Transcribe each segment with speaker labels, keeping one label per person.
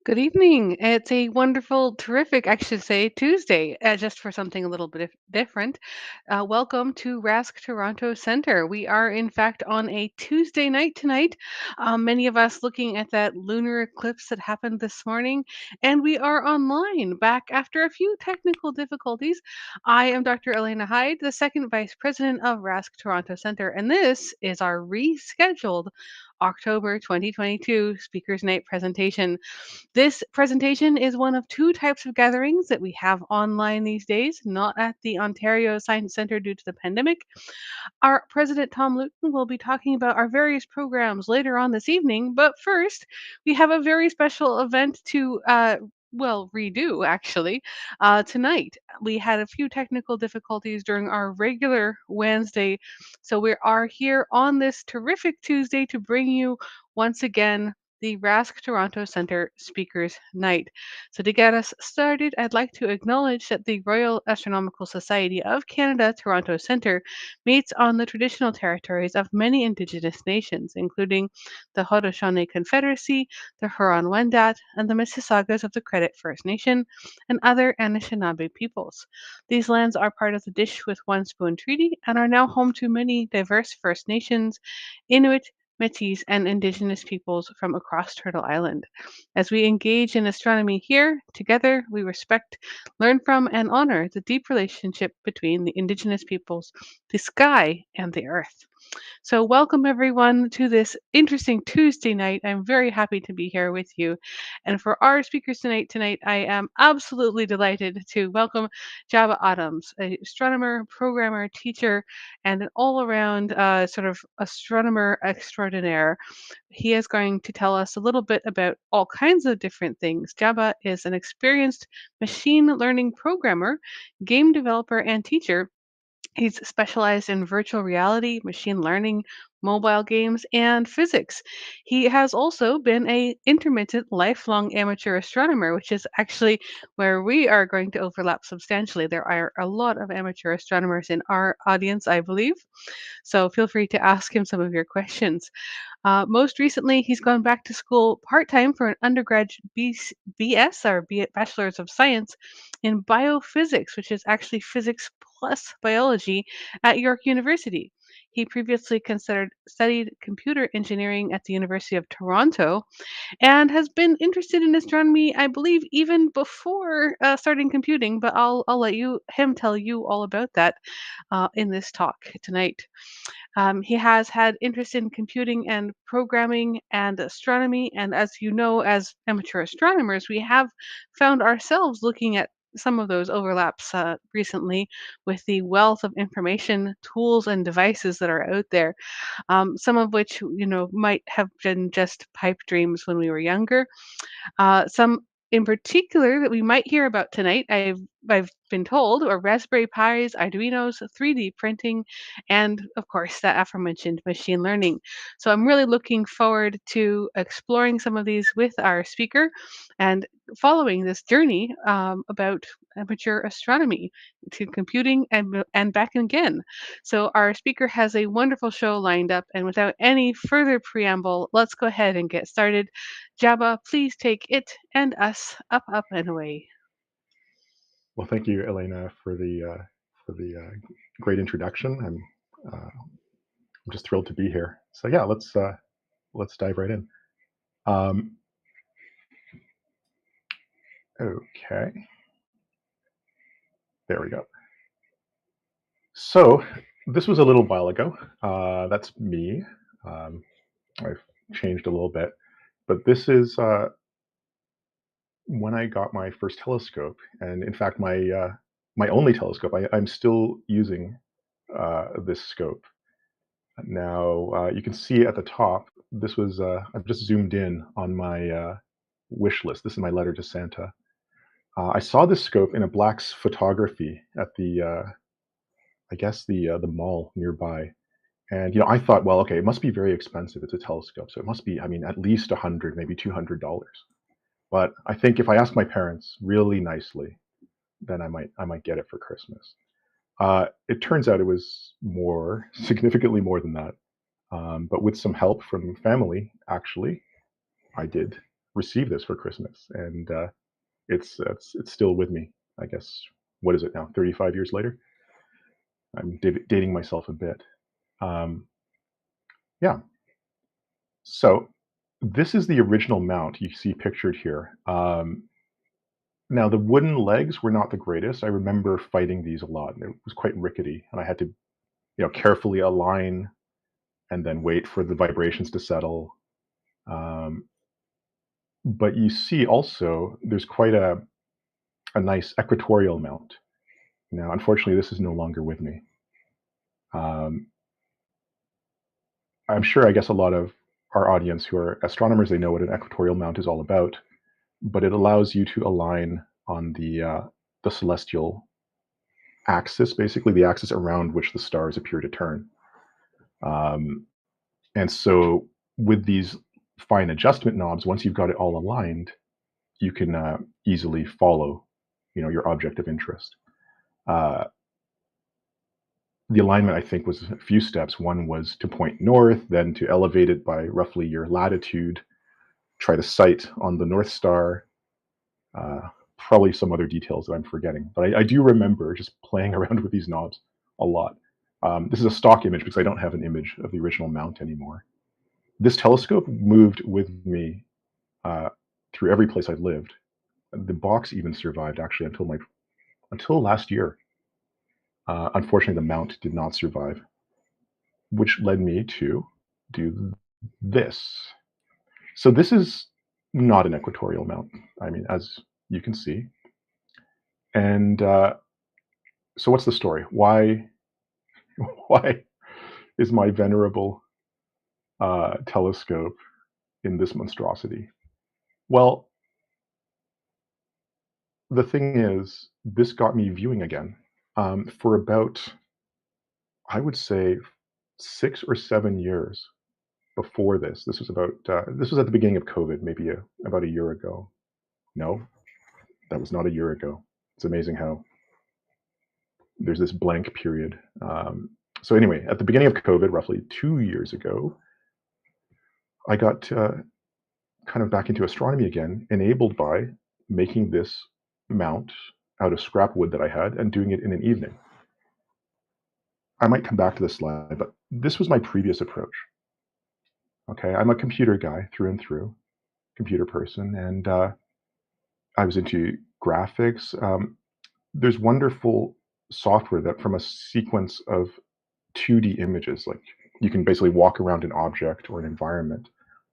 Speaker 1: Good evening. It's a wonderful, terrific, I should say, Tuesday, just for something a little bit different. Welcome to Rask Toronto Center. We are, in fact, on a Tuesday night tonight. Many of us looking at that lunar eclipse that happened this morning, and we are online back after a few technical difficulties. I am Dr. Elena Hyde, the second vice president of Rask Toronto Center, and this is our rescheduled October 2022 Speakers Night presentation. This presentation is one of two types of gatherings that we have online these days, not at the Ontario Science Centre due to the pandemic. Our President Tom Luton will be talking about our various programs later on this evening, but first, we have a very special event to redo actually. Tonight, we had a few technical difficulties during our regular Wednesday, so we are here on this terrific Tuesday to bring you once again the Rask Toronto Centre Speakers Night. So, to get us started, I'd like to acknowledge that the Royal Astronomical Society of Canada Toronto Centre meets on the traditional territories of many Indigenous nations, including the Haudenosaunee Confederacy, the Huron-Wendat, and the Mississaugas of the Credit First Nation, and other Anishinaabe peoples. These lands are part of the Dish with One Spoon Treaty and are now home to many diverse First Nations, Inuit, Métis, and Indigenous peoples from across Turtle Island. As we engage in astronomy here, together we respect, learn from, and honor the deep relationship between the Indigenous peoples, the sky, and the earth. So, welcome everyone to this interesting Tuesday night. I'm very happy to be here with you. And for our speakers tonight, I am absolutely delighted to welcome Jaba Adams, a astronomer, programmer, teacher, and an all-around sort of astronomer extraordinaire. He is going to tell us a little bit about all kinds of different things. Jaba is an experienced machine learning programmer, game developer, and teacher. He's specialized in virtual reality, machine learning, mobile games, and physics. He has also been a intermittent lifelong amateur astronomer, which is actually where we are going to overlap substantially. There are a lot of amateur astronomers in our audience, I believe. So feel free to ask him some of your questions. Most recently, he's gone back to school part time for an undergrad BS or Bachelor's of Science in biophysics, which is actually physics plus biology at York University. He previously considered studied computer engineering at the University of Toronto and has been interested in astronomy, I believe, even before starting computing. But I'll let him tell you all about that in this talk tonight. He has had interest in computing and programming and astronomy. And as you know, as amateur astronomers, we have found ourselves looking at some of those overlaps recently with the wealth of information, tools, and devices that are out there. Some of which, might have been just pipe dreams when we were younger. Some in particular that we might hear about tonight, I've been told, are Raspberry Pis, Arduinos, 3D printing, and of course that aforementioned machine learning. So I'm really looking forward to exploring some of these with our speaker and following this journey about amateur astronomy to computing and back again. So our speaker has a wonderful show lined up, and without any further preamble, let's go ahead and get started. Jabba, please take it and us up, up, and away.
Speaker 2: Well, thank you, Elena, for the great introduction. I'm just thrilled to be here. So yeah, let's dive right in. Um, okay, there we go. So this was a little while ago. That's me. Um, I've changed a little bit, but this is when I got my first telescope, and in fact, my only telescope. I'm still using this scope. Now, you can see at the top, this was, I've just zoomed in on my wish list. This is my letter to Santa. I saw this scope in a Black's photography at I guess the mall nearby. And, I thought, well, okay, it must be very expensive. It's a telescope. So it must be, I mean, at least 100, maybe $200. But I think if I ask my parents really nicely, then I might get it for Christmas. It turns out it was more, significantly more than that. But with some help from family, actually, I did. received this for Christmas, and it's still with me. I guess what is it now? 35 years later. I'm dating myself a bit. Um, yeah. So this is the original mount you see pictured here. Now the wooden legs were not the greatest. I remember fighting these a lot, and it was quite rickety, and I had to carefully align and then wait for the vibrations to settle. Um, but you see also there's quite a nice equatorial mount. Now, unfortunately, this is no longer with me. Um, I'm sure, I guess, a lot of our audience who are astronomers, they know what an equatorial mount is all about, but it allows you to align on the celestial axis, basically the axis around which the stars appear to turn. Um, and so, with these fine adjustment knobs, once you've got it all aligned, you can easily follow, your object of interest. Uh, the alignment, I think, was a few steps. One was to point north, then to elevate it by roughly your latitude, try to sight on the North Star, uh, probably some other details that I'm forgetting. But I do remember just playing around with these knobs a lot. This is a stock image because I don't have an image of the original mount anymore. This telescope moved with me uh, through every place I've lived. The box even survived actually until last year. Unfortunately, the mount did not survive, which led me to do this. So this is not an equatorial mount. I mean, as you can see. And so, what's the story? Why why is my venerable telescope in this monstrosity? Well, the thing is, this got me viewing again for about, I would say, 6 or 7 years before this. This was at the beginning of COVID, maybe about a year ago. No, that was not a year ago. It's amazing how there's this blank period. So anyway, at the beginning of COVID, roughly 2 years ago, I got kind of back into astronomy again, enabled by making this mount out of scrap wood that I had and doing it in an evening. I might come back to this slide, but this was my previous approach. Okay, I'm a computer guy through and through, computer person, and I was into graphics. There's wonderful software that from a sequence of 2D images, like you can basically walk around an object or an environment,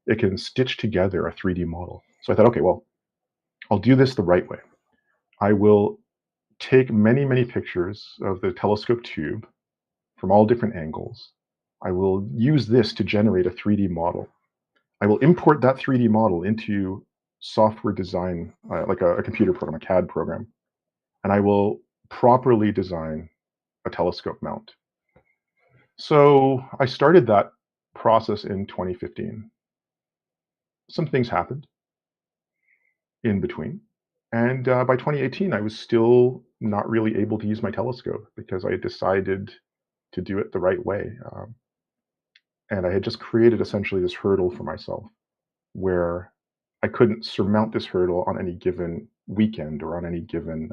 Speaker 2: it can stitch together a 3D model. So I thought, okay, well, I'll do this the right way. I will take many, many pictures of the telescope tube from all different angles. I will use this to generate a 3D model. I will import that 3D model into software design, like a computer program, a CAD program, and I will properly design a telescope mount. So I started that process in 2015. Some things happened in between. And by 2018, I was still not really able to use my telescope because I had decided to do it the right way. And I had just created essentially this hurdle for myself where I couldn't surmount this hurdle on any given weekend or on any given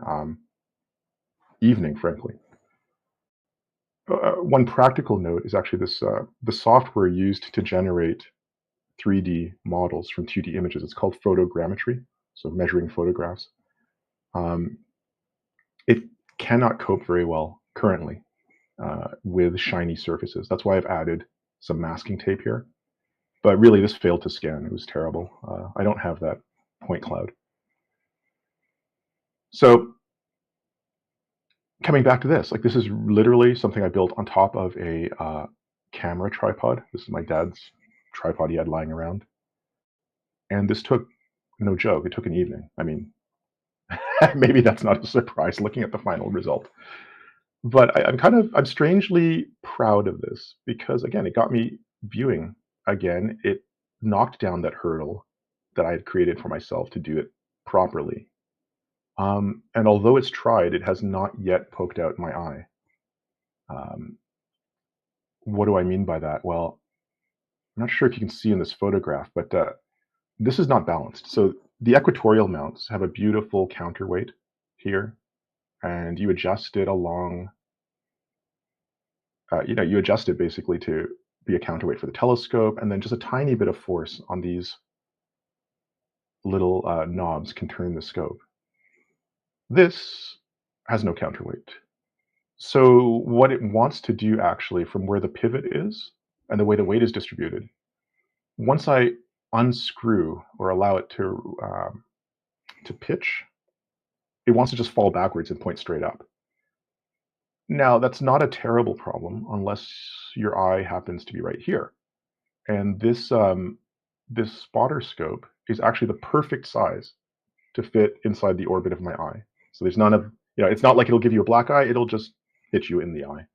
Speaker 2: evening, frankly. One practical note is actually the software used to generate 3D models from 2D images. It's called photogrammetry, so measuring photographs. Um, it cannot cope very well currently with shiny surfaces. That's why I've added some masking tape here. But really, this failed to scan. It was terrible. I don't have that point cloud. So coming back to this, like this is literally something I built on top of a camera tripod. This is my dad's tripod he had lying around. And this took, no joke, it took an evening. I mean, maybe that's not a surprise looking at the final result. But I'm strangely proud of this because again, it got me viewing again. It knocked down that hurdle that I had created for myself to do it properly. And although it's tried, it has not yet poked out my eye. Um, what do I mean by that? Well, I'm not sure if you can see in this photograph, but this is not balanced. So the equatorial mounts have a beautiful counterweight here, and you adjust it along. You adjust it basically to be a counterweight for the telescope, and then just a tiny bit of force on these little knobs can turn the scope. This has no counterweight. So what it wants to do actually, from where the pivot is and the way the weight is distributed, once I unscrew or allow it to pitch, it wants to just fall backwards and point straight up. Now, that's not a terrible problem unless your eye happens to be right here. And this spotter scope is actually the perfect size to fit inside the orbit of my eye. So there's none of, it's not like it'll give you a black eye, it'll just hit you in the eye.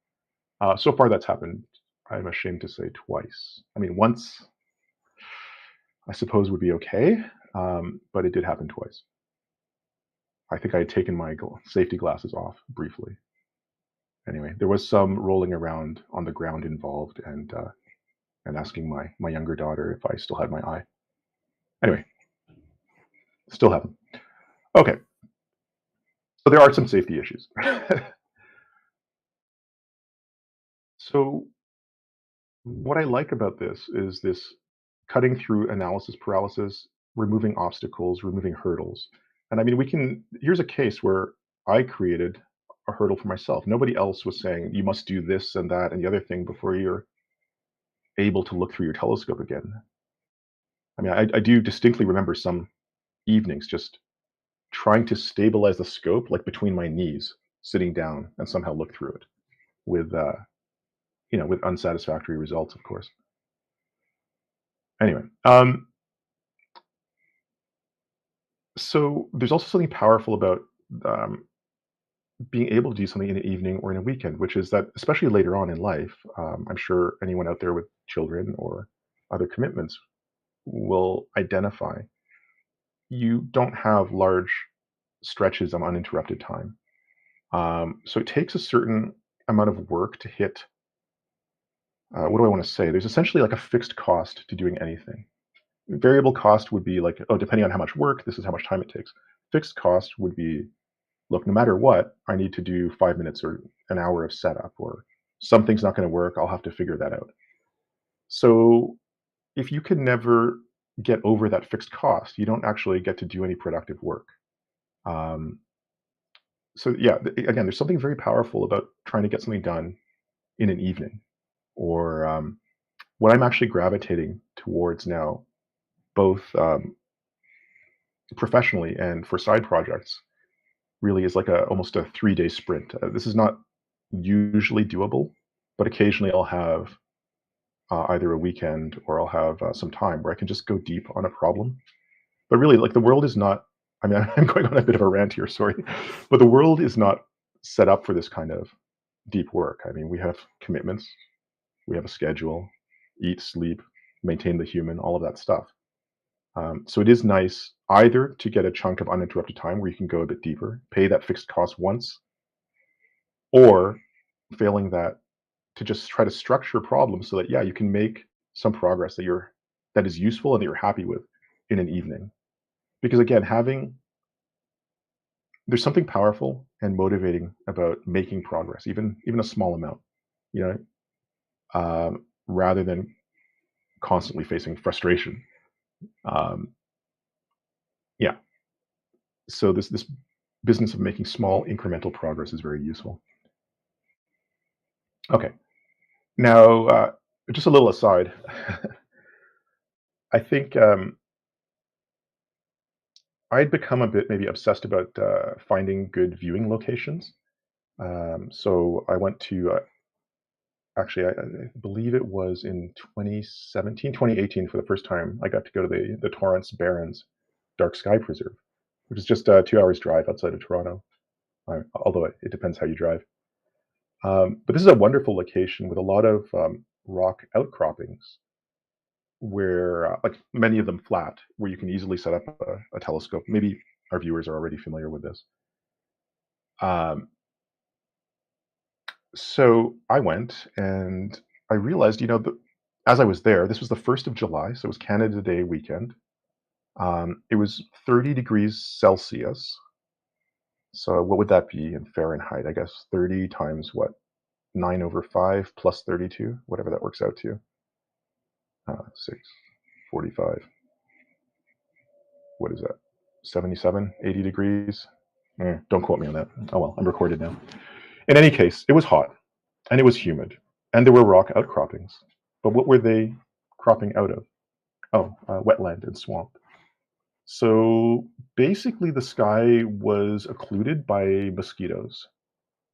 Speaker 2: So far, that's happened, I'm ashamed to say, twice. I mean, once, I suppose, would be okay, but it did happen twice. I think I had taken my safety glasses off briefly. Anyway, there was some rolling around on the ground involved, and asking my younger daughter if I still had my eye. Anyway, still have them. Okay, so there are some safety issues. So what I like about this is this cutting through analysis paralysis, removing obstacles, removing hurdles. And I mean, here's a case where I created a hurdle for myself. Nobody else was saying you must do this and that and the other thing before you're able to look through your telescope again. I mean, I do distinctly remember some evenings just trying to stabilize the scope like between my knees, sitting down and somehow look through it with with unsatisfactory results, of course. Anyway, so there's also something powerful about um, being able to do something in an evening or in a weekend, which is that, especially later on in life, I'm sure anyone out there with children or other commitments will identify. You don't have large stretches of uninterrupted time. So it takes a certain amount of work to hit. What do I want to say? There's essentially like a fixed cost to doing anything. Variable cost would be like, oh, depending on how much work, this is how much time it takes. Fixed cost would be, look, no matter what, I need to do 5 minutes or an hour of setup, or something's not going to work. I'll have to figure that out. So if you can never get over that fixed cost, you don't actually get to do any productive work. Um, so yeah, again, there's something very powerful about trying to get something done in an evening, or what I'm actually gravitating towards now, both professionally and for side projects, really is like almost a 3-day sprint. This is not usually doable, but occasionally I'll have either a weekend or I'll have some time where I can just go deep on a problem. But really, like, the world is not. I mean, I'm going on a bit of a rant here, sorry, but the world is not set up for this kind of deep work. I mean, we have commitments, we have a schedule, eat, sleep, maintain the human, all of that stuff. So it is nice either to get a chunk of uninterrupted time where you can go a bit deeper, pay that fixed cost once, or failing that, to just try to structure problems so that, yeah, you can make some progress that is useful and that you're happy with in an evening. Because again, there's something powerful and motivating about making progress, even a small amount, you rather than constantly facing frustration. Um, yeah. So this business of making small incremental progress is very useful. Okay. Now, just a little aside. I think I'd become a bit maybe obsessed about finding good viewing locations. So I went to, actually, I believe it was in 2017, 2018, for the first time, I got to go to the Torrance Barrens Dark Sky Preserve, which is just 2 hours drive outside of Toronto, although it depends how you drive. But this is a wonderful location with a lot of rock outcroppings where, like, many of them flat, where you can easily set up a telescope. Maybe our viewers are already familiar with this. Um, so I went and I realized, as I was there, this was the 1st of July, so it was Canada Day weekend. It was 30 degrees Celsius. So what would that be in Fahrenheit? I guess 30 times what? 9 over 5 plus 32, whatever that works out to. 6, 45. What is that? 77, 80 degrees? Don't quote me on that. Oh well, I'm recorded now. In any case, it was hot and it was humid and there were rock outcroppings. But what were they cropping out of? Oh, wetland and swamp. So basically, the sky was occluded by mosquitoes.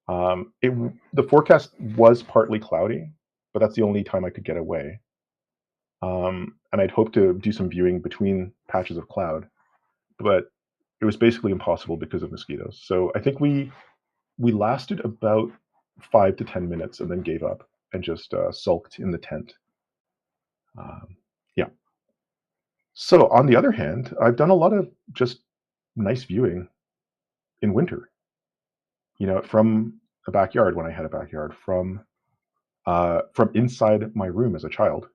Speaker 2: It The forecast was partly cloudy, but that's the only time I could get away. And I'd hoped to do some viewing between patches of cloud, but it was basically impossible because of mosquitoes. So I think we lasted about 5 to 10 minutes and then gave up and just sulked in the tent. Yeah. So on the other hand, I've done a lot of just nice viewing in winter. From a backyard when I had a backyard, from inside my room as a child.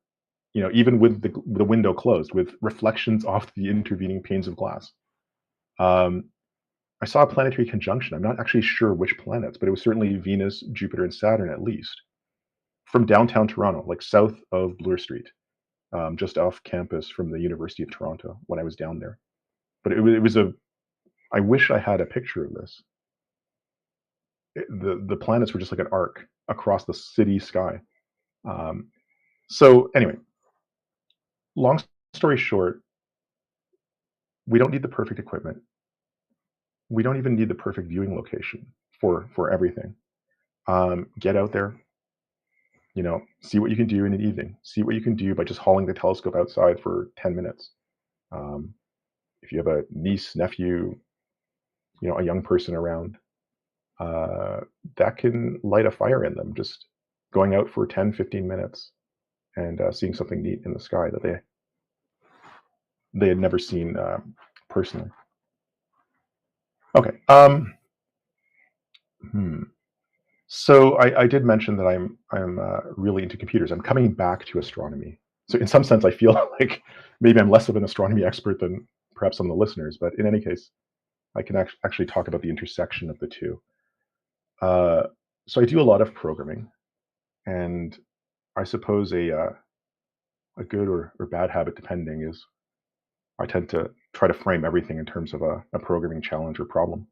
Speaker 2: Even with the window closed, with reflections off the intervening panes of glass. Um, I saw a planetary conjunction. I'm not actually sure which planets, but it was certainly Venus, Jupiter, and Saturn at least. From downtown Toronto, like south of Bloor Street, just off campus from the University of Toronto when I was down there. But it was a. I wish I had a picture of this. The planets were just like an arc across the city sky. Um, so anyway, long story short, we don't need the perfect equipment. We don't even need the perfect viewing location for everything. Get out there, see what you can do in an evening. See what you can do by just hauling the telescope outside for 10 minutes. Um, if you have a niece, nephew, a young person around, uh, that can light a fire in them. Just going out for 10, 15 minutes and seeing something neat in the sky that they had never seen personally. Okay. Hmm. So I did mention that I'm really into computers. I'm coming back to astronomy. So in some sense, I feel like maybe I'm less of an astronomy expert than perhaps some of the listeners. But in any case, I can actually talk about the intersection of the two. Uh, so I do a lot of programming, and I suppose a good or bad habit, depending, is I tend to try to frame everything in terms of a programming challenge or problem.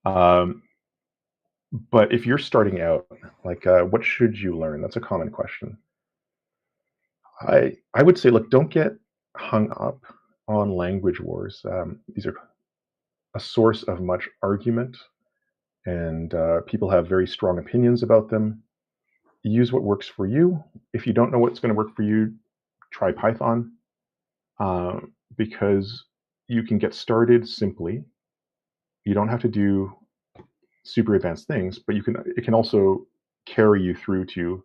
Speaker 2: Um, but if you're starting out, like, what should you learn? That's a common question. I would say, look, don't get hung up on language wars. These are a source of much argument, and people have very strong opinions about them. Use what works for you. If you don't know what's going to work for you, try Python, because you can get started simply. You don't have to do super advanced things, but it can also carry you through to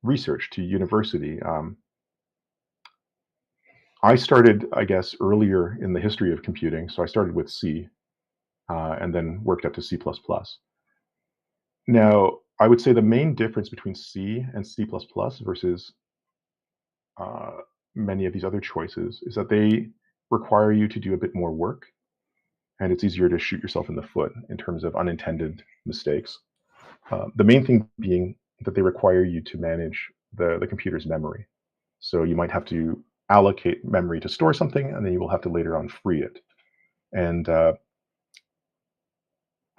Speaker 2: research, to university. I started, I guess, earlier in the history of computing, so I started with C, and then worked up to C++. Now, I would say the main difference between C and C++ versus uh, many of these other choices is that they require you to do a bit more work, and it's easier to shoot yourself in the foot in terms of unintended mistakes. The main thing being that they require you to manage the computer's memory. So you might have to allocate memory to store something, and then you will have to later on free it. And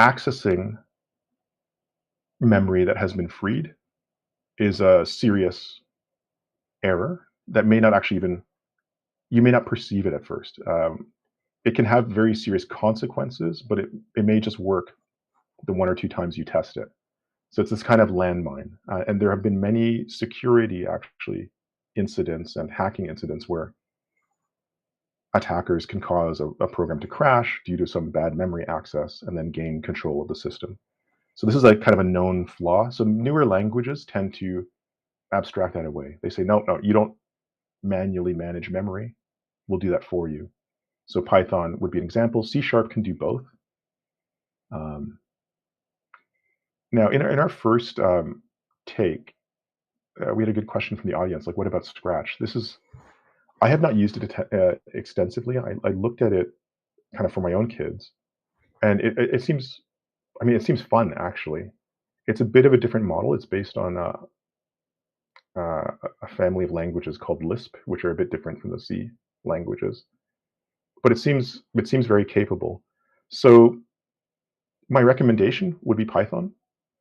Speaker 2: accessing memory that has been freed is a serious error that may not actually even you may not perceive it at first. It can have very serious consequences, but it may just work the one or two times you test it. So it's this kind of landmine, and there have been many security actually incidents and hacking incidents where attackers can cause a program to crash due to some bad memory access and then gain control of the system. So this is like kind of a known flaw. So newer languages tend to abstract that away. They say, no, no, you don't manually manage memory. We'll do that for you. So Python would be an example. C# can do both. Um, Now, in our first take, we had a good question from the audience. Like, what about Scratch? This is I have not used it extensively. I looked at it kind of for my own kids, and it seems, I mean, it seems fun actually. It's a bit of a different model. It's based on a family of languages called Lisp, which are a bit different from the C languages. But it seems very capable. So my recommendation would be Python,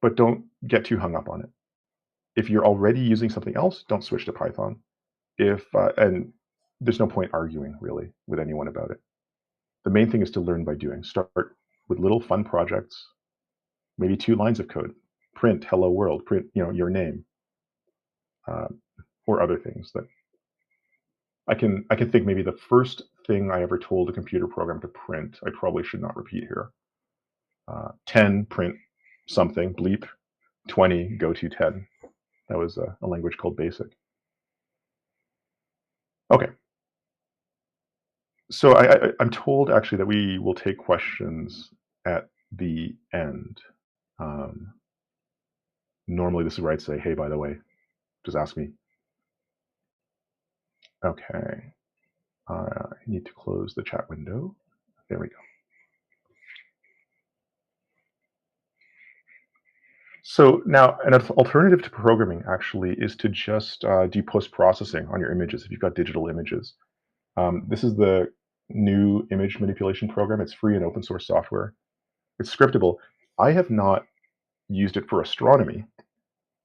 Speaker 2: but don't get too hung up on it. If you're already using something else, don't switch to Python. If and there's no point arguing really with anyone about it. The main thing is to learn by doing. Start with little fun projects, maybe 2 lines of code. Print "Hello World." Print your name, uh, or other things that I can think. Maybe the first thing I ever told a computer program to print, I probably should not repeat here. 10, print something, bleep. 20, go to 10. That was a language called BASIC. Okay, so I'm told actually that we will take questions at the end. Um, Normally, this is where I'd say, "Hey, by the way, just ask me." Okay, I need to close the chat window. There we go. So now, an alternative to programming actually is to just do post-processing on your images if you've got digital images. This is the new image manipulation program. It's free and open source software. It's scriptable. I have not used it for astronomy.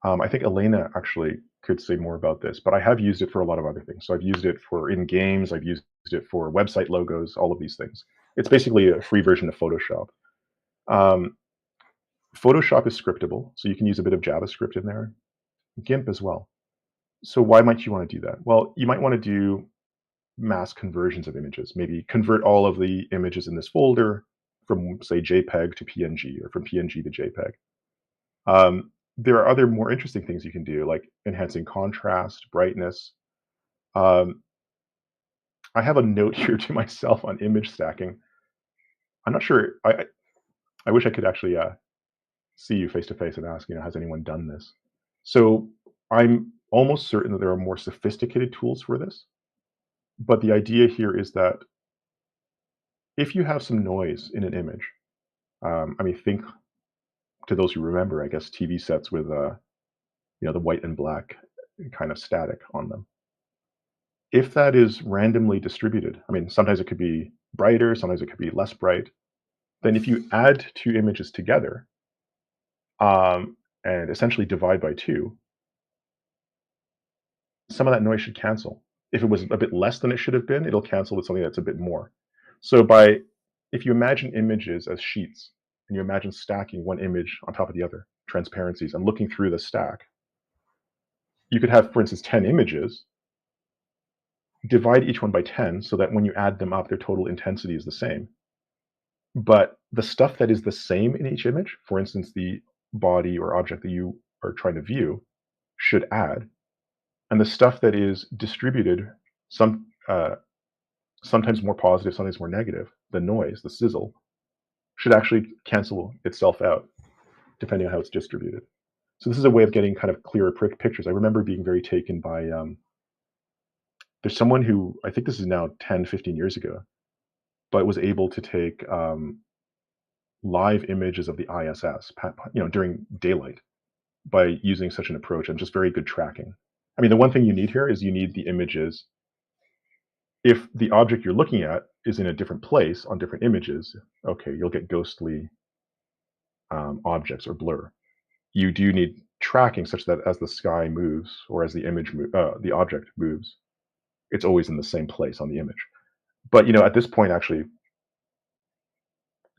Speaker 2: I think Elena actually could say more about this, but I have used it for a lot of other things. So I've used it for in games, I've used it for website logos, all of these things. It's basically a free version of Photoshop. Um, Photoshop is scriptable, so you can use a bit of JavaScript in there. GIMP as well. So why might you want to do that? Well, you might want to do mass conversions of images. Maybe convert all of the images in this folder from, say, JPEG to PNG, or from PNG to JPEG. There are other more interesting things you can do, like enhancing contrast, brightness. Um, I have a note here to myself on image stacking. I'm not sure. I wish I could actually see you face to face and ask, has anyone done this? So I'm almost certain that there are more sophisticated tools for this. But the idea here is that if you have some noise in an image, I mean, think to those who remember, I guess, TV sets with the white and black kind of static on them. If that is randomly distributed, I mean, sometimes it could be brighter, sometimes it could be less bright. Then if you add 2 images together, and essentially divide by 2, some of that noise should cancel. If it was a bit less than it should have been, it'll cancel with something that's a bit more. So if you imagine images as sheets, and you imagine stacking one image on top of the other, transparencies, and looking through the stack, you could have, for instance, 10 images, divide each one by 10 so that when you add them up, their total intensity is the same. But the stuff that is the same in each image, for instance, the body or object that you are trying to view, should add. And the stuff that is distributed, sometimes more positive, sometimes more negative, the noise, the sizzle, should actually cancel itself out depending on how it's distributed. So this is a way of getting kind of clearer pictures. I remember being very taken by there's someone who, I think this is now 10, 15 years ago, but was able to take live images of the ISS, during daylight, by using such an approach, and just very good tracking. I mean, the one thing you need here is you need the images. If the object you're looking at is in a different place on different images, okay, you'll get ghostly objects or blur. You do need tracking such that as the sky moves, or as the object moves, it's always in the same place on the image. But at this point, actually,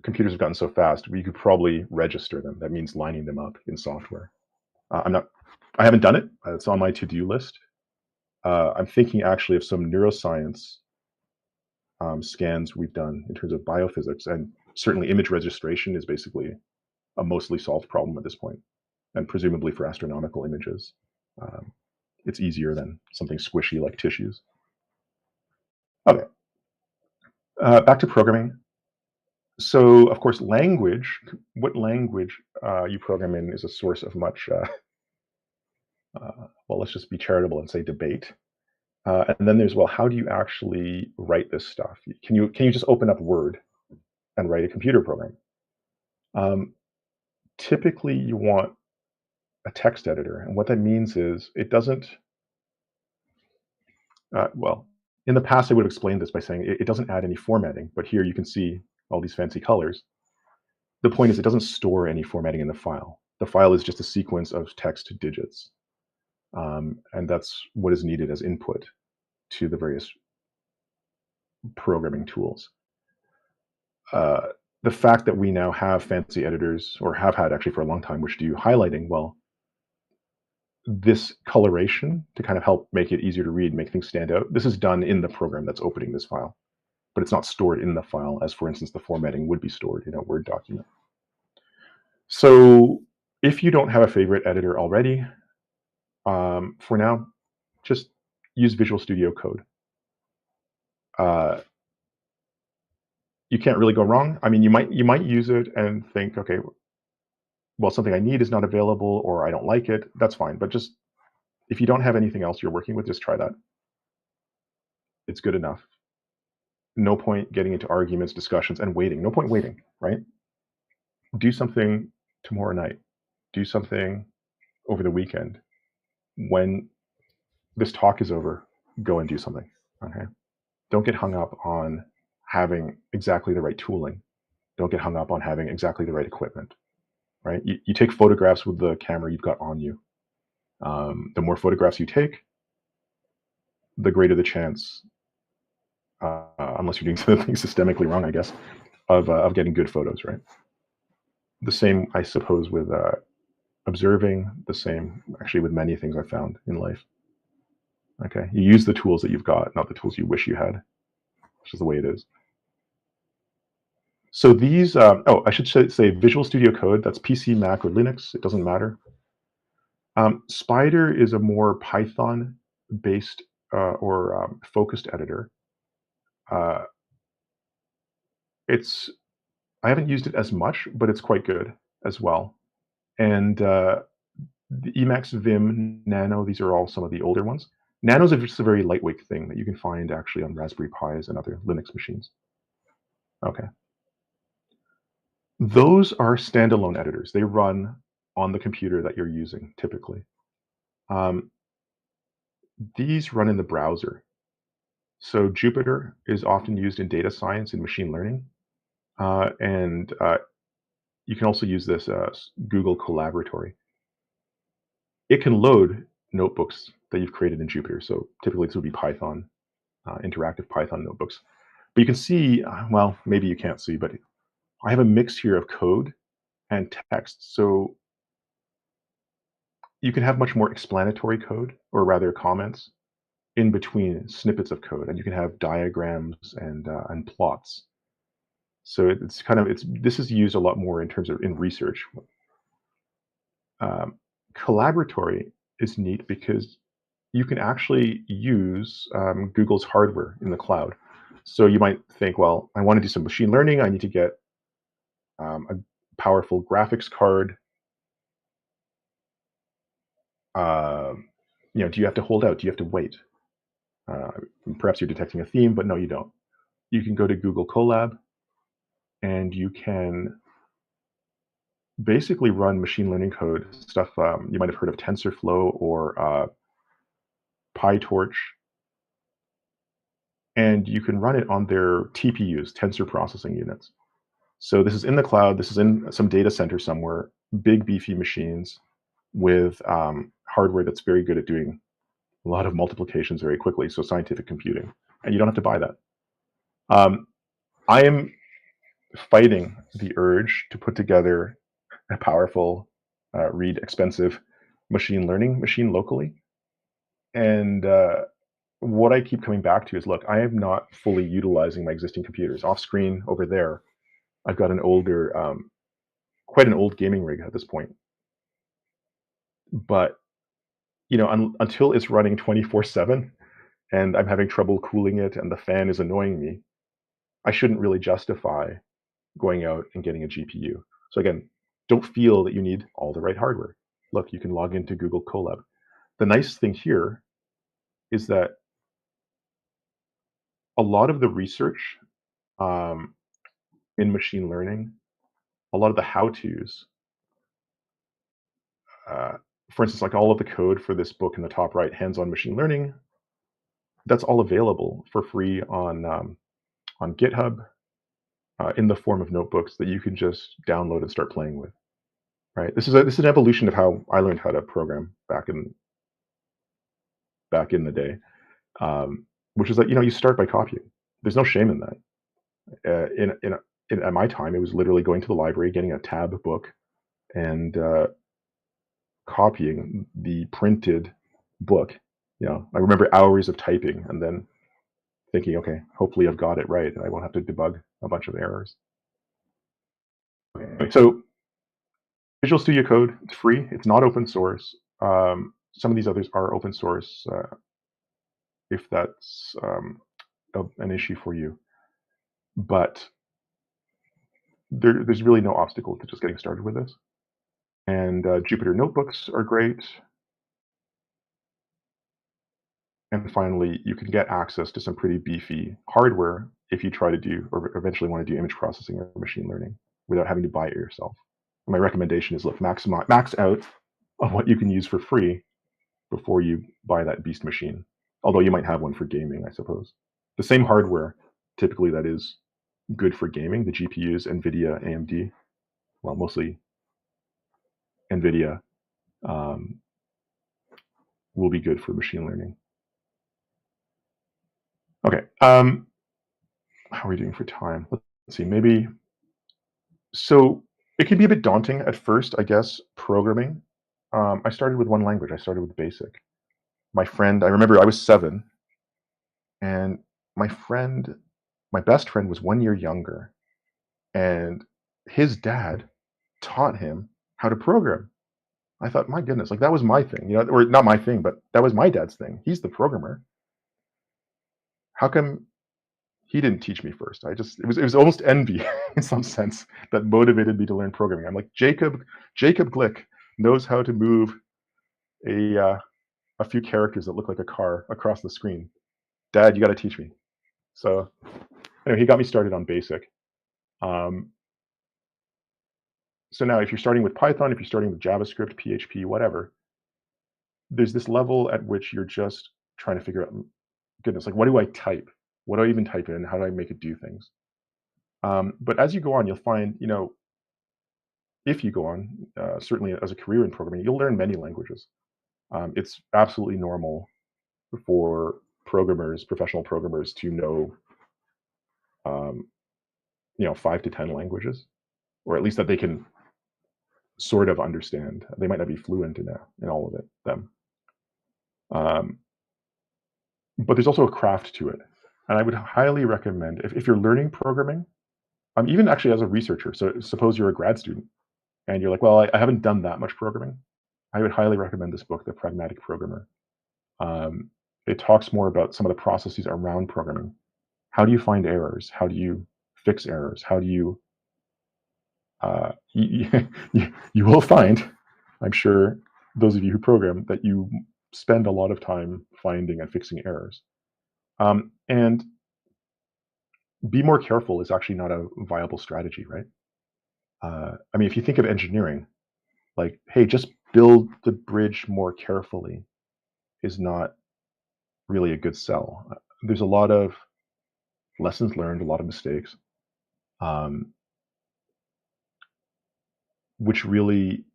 Speaker 2: computers have gotten so fast, we could probably register them. That means lining them up in software. I haven't done it. It's on my to-do list. I'm thinking actually of some neuroscience scans we've done in terms of biophysics, and certainly image registration is basically a mostly solved problem at this point, and presumably for astronomical images, um, it's easier than something squishy like tissues. Okay, back to programming. So, of course, what language you program in is a source of much, well, let's just be charitable and say debate. And then there's, well, how do you actually write this stuff? Can you just open up Word and write a computer program? Um, Typically, you want a text editor, and what that means is it doesn't. Well, in the past, I would have explained this by saying it doesn't add any formatting, but here you can see all these fancy colors. The point is, it doesn't store any formatting in the file. The file is just a sequence of text digits, and that's what is needed as input to the various programming tools. Uh, the fact that we now have fancy editors, or have had actually for a long time, which do highlighting, well, this coloration to kind of help make it easier to read, make things stand out. This is done in the program that's opening this file, but it's not stored in the file as, for instance, the formatting would be stored in a Word document. So if you don't have a favorite editor already, for now, just use Visual Studio Code. Uh, you can't really go wrong. I mean, you might use it and think, okay, well, something I need is not available, or I don't like it. That's fine. But just if you don't have anything else you're working with, just try that. It's good enough. No point getting into arguments, discussions, and waiting. No point waiting, right? Do something tomorrow night. Do something over the weekend. When this talk is over, go and do something. Okay. Don't get hung up on having exactly the right tooling. Don't get hung up on having exactly the right equipment. Right. You take photographs with the camera you've got on you. The more photographs you take, the greater the chance, unless you're doing something systemically wrong, I guess, of getting good photos. Right. The same, I suppose, with observing. The same, actually, with many things I've found in life. Okay. You use the tools that you've got, not the tools you wish you had, which is the way it is. So these, I should say Visual Studio Code. That's PC, Mac, or Linux. It doesn't matter. Spider is a more Python-based or focused editor. Uh, it's I haven't used it as much, but it's quite good as well. And the Emacs, Vim, Nano, these are all some of the older ones. Nano is just a very lightweight thing that you can find actually on Raspberry Pis and other Linux machines. Okay. Those are standalone editors. They run on the computer that you're using typically. Um, these run in the browser. So Jupyter is often used in data science and machine learning. And you can also use this Google Collaboratory. It can load notebooks that you've created in Jupyter. So typically this would be Python, interactive Python notebooks. But you can see, well, maybe you can't see, but I have a mix here of code and text. So you can have much more explanatory code, or rather comments, in between snippets of code, and you can have diagrams and plots. So it's kind of this is used a lot more in terms of in research. Um, Collaboratory is neat because you can actually use Google's hardware in the cloud. So you might think, well, I want to do some machine learning. I need to get a powerful graphics card. Uh, do you have to hold out? Do you have to wait? Uh, Perhaps you're detecting a theme, but no, you don't. You can go to Google Colab and you can basically run machine learning code stuff. You might have heard of TensorFlow or PyTorch, and you can run it on their TPUs, tensor processing units. So this is in the cloud. This is in some data center somewhere, big beefy machines with hardware that's very good at doing a lot of multiplications very quickly. So scientific computing, and you don't have to buy that. I am fighting the urge to put together a powerful, read expensive machine learning machine locally. And what I keep coming back to is, look, I am not fully utilizing my existing computers. Off screen over there, I've got an older, quite an old gaming rig at this point. But until it's running 24/7 and I'm having trouble cooling it and the fan is annoying me, I shouldn't really justify going out and getting a GPU. So again, don't feel that you need all the right hardware. Look, you can log into Google Colab. The nice thing here is that a lot of the research um, in machine learning, a lot of the how-tos, uh, for instance, like all of the code for this book in the top right, Hands-on Machine Learning, that's all available for free on GitHub in the form of notebooks that you can just download and start playing with. Right. This is an evolution of how I learned how to program back in the day, which is that you start by copying. There's no shame in that. At my time, it was literally going to the library, getting a tab book, and copying the printed book. I remember hours of typing and then thinking, okay, hopefully I've got it right, and I won't have to debug a bunch of errors. Okay, so Visual Studio Code, it's free. It's not open source. Some of these others are open source, if that's an issue for you. But there's really no obstacle to just getting started with this. And Jupyter notebooks are great. And finally, you can get access to some pretty beefy hardware if you try to do or eventually want to do image processing or machine learning without having to buy it yourself. My recommendation is look, max out on what you can use for free before you buy that beast machine. Although you might have one for gaming, I suppose. The same hardware typically that is good for gaming, the GPUs, NVIDIA, AMD, well, mostly NVIDIA, will be good for machine learning. Okay, how are we doing for time? Let's see, maybe. So it can be a bit daunting at first, I guess, programming. I started with one language. I started with BASIC. My friend, I remember I was 7, and my best friend was 1 year younger, and his dad taught him how to program. I thought, my goodness, like that was my thing, or not my thing, but that was my dad's thing. He's the programmer. How come he didn't teach me first? It was almost envy in some sense that motivated me to learn programming. I'm like, Jacob Glick knows how to move a few characters that look like a car across the screen. Dad, you got to teach me. So anyway, he got me started on BASIC. Um, so now, if you're starting with Python, if you're starting with JavaScript, PHP, whatever, there's this level at which you're just trying to figure out, goodness, like what do I type? What do I even type in? How do I make it do things? But as you go on, you'll find, if you go on, certainly as a career in programming, you'll learn many languages. It's absolutely normal for programmers, professional programmers, to know, um, 5 to 10 languages, or at least that they can sort of understand. They might not be fluent in all of them. Um, but there's also a craft to it. And I would highly recommend, if you're learning programming, even actually as a researcher, so suppose you're a grad student and you're like, well, I haven't done that much programming, I would highly recommend this book, The Pragmatic Programmer. It talks more about some of the processes around programming. How do you find errors? How do you fix errors? How do you, you will find, I'm sure, those of you who program, that you spend a lot of time finding and fixing errors. And be more careful is actually not a viable strategy, right? If you think of engineering, like, hey, just build the bridge more carefully is not really a good sell. There's a lot of lessons learned, a lot of mistakes, um, which really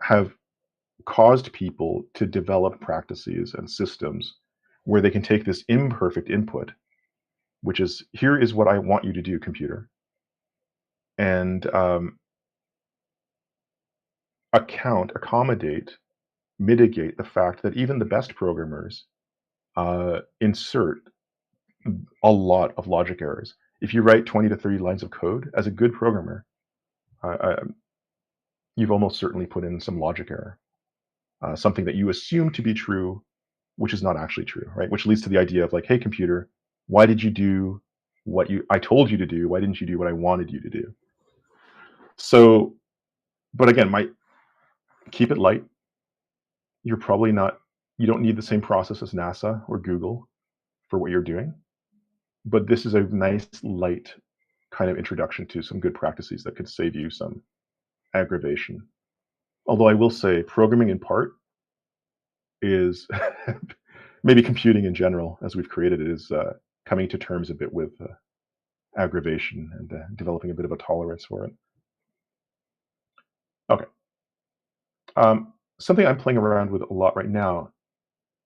Speaker 2: have caused people to develop practices and systems where they can take this imperfect input, which is, here is what I want you to do, computer, and accommodate, mitigate the fact that even the best programmers insert a lot of logic errors. If you write 20 to 30 lines of code as a good programmer, you've almost certainly put in some logic error, something that you assume to be true, which is not actually true, right? Which leads to the idea of like, hey, computer, why did you do what I told you to do? Why didn't you do what I wanted you to do? So, but again, keep it light. You don't need the same process as NASA or Google for what you're doing. but this is a nice light kind of introduction to some good practices that could save you some aggravation. Although I will say programming in part is maybe computing in general, as we've created it, is coming to terms a bit with aggravation and developing a bit of a tolerance for it. Okay. Something I'm playing around with a lot right now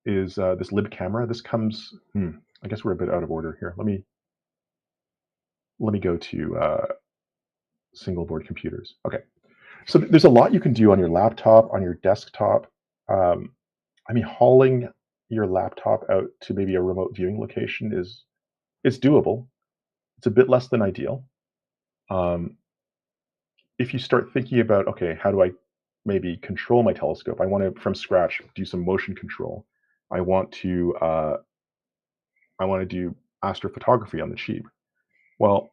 Speaker 2: is this lib camera. This comes. I guess we're a bit out of order here. Let me go to single board computers. Okay. So there's a lot you can do on your laptop, on your desktop. Um, I mean, hauling your laptop out to maybe a remote viewing location is it's doable. It's a bit less than ideal. Um, if you start thinking about, okay, how do I maybe control my telescope? I want to from scratch do some motion control. I want to uh, I want to do astrophotography on the cheap. Well,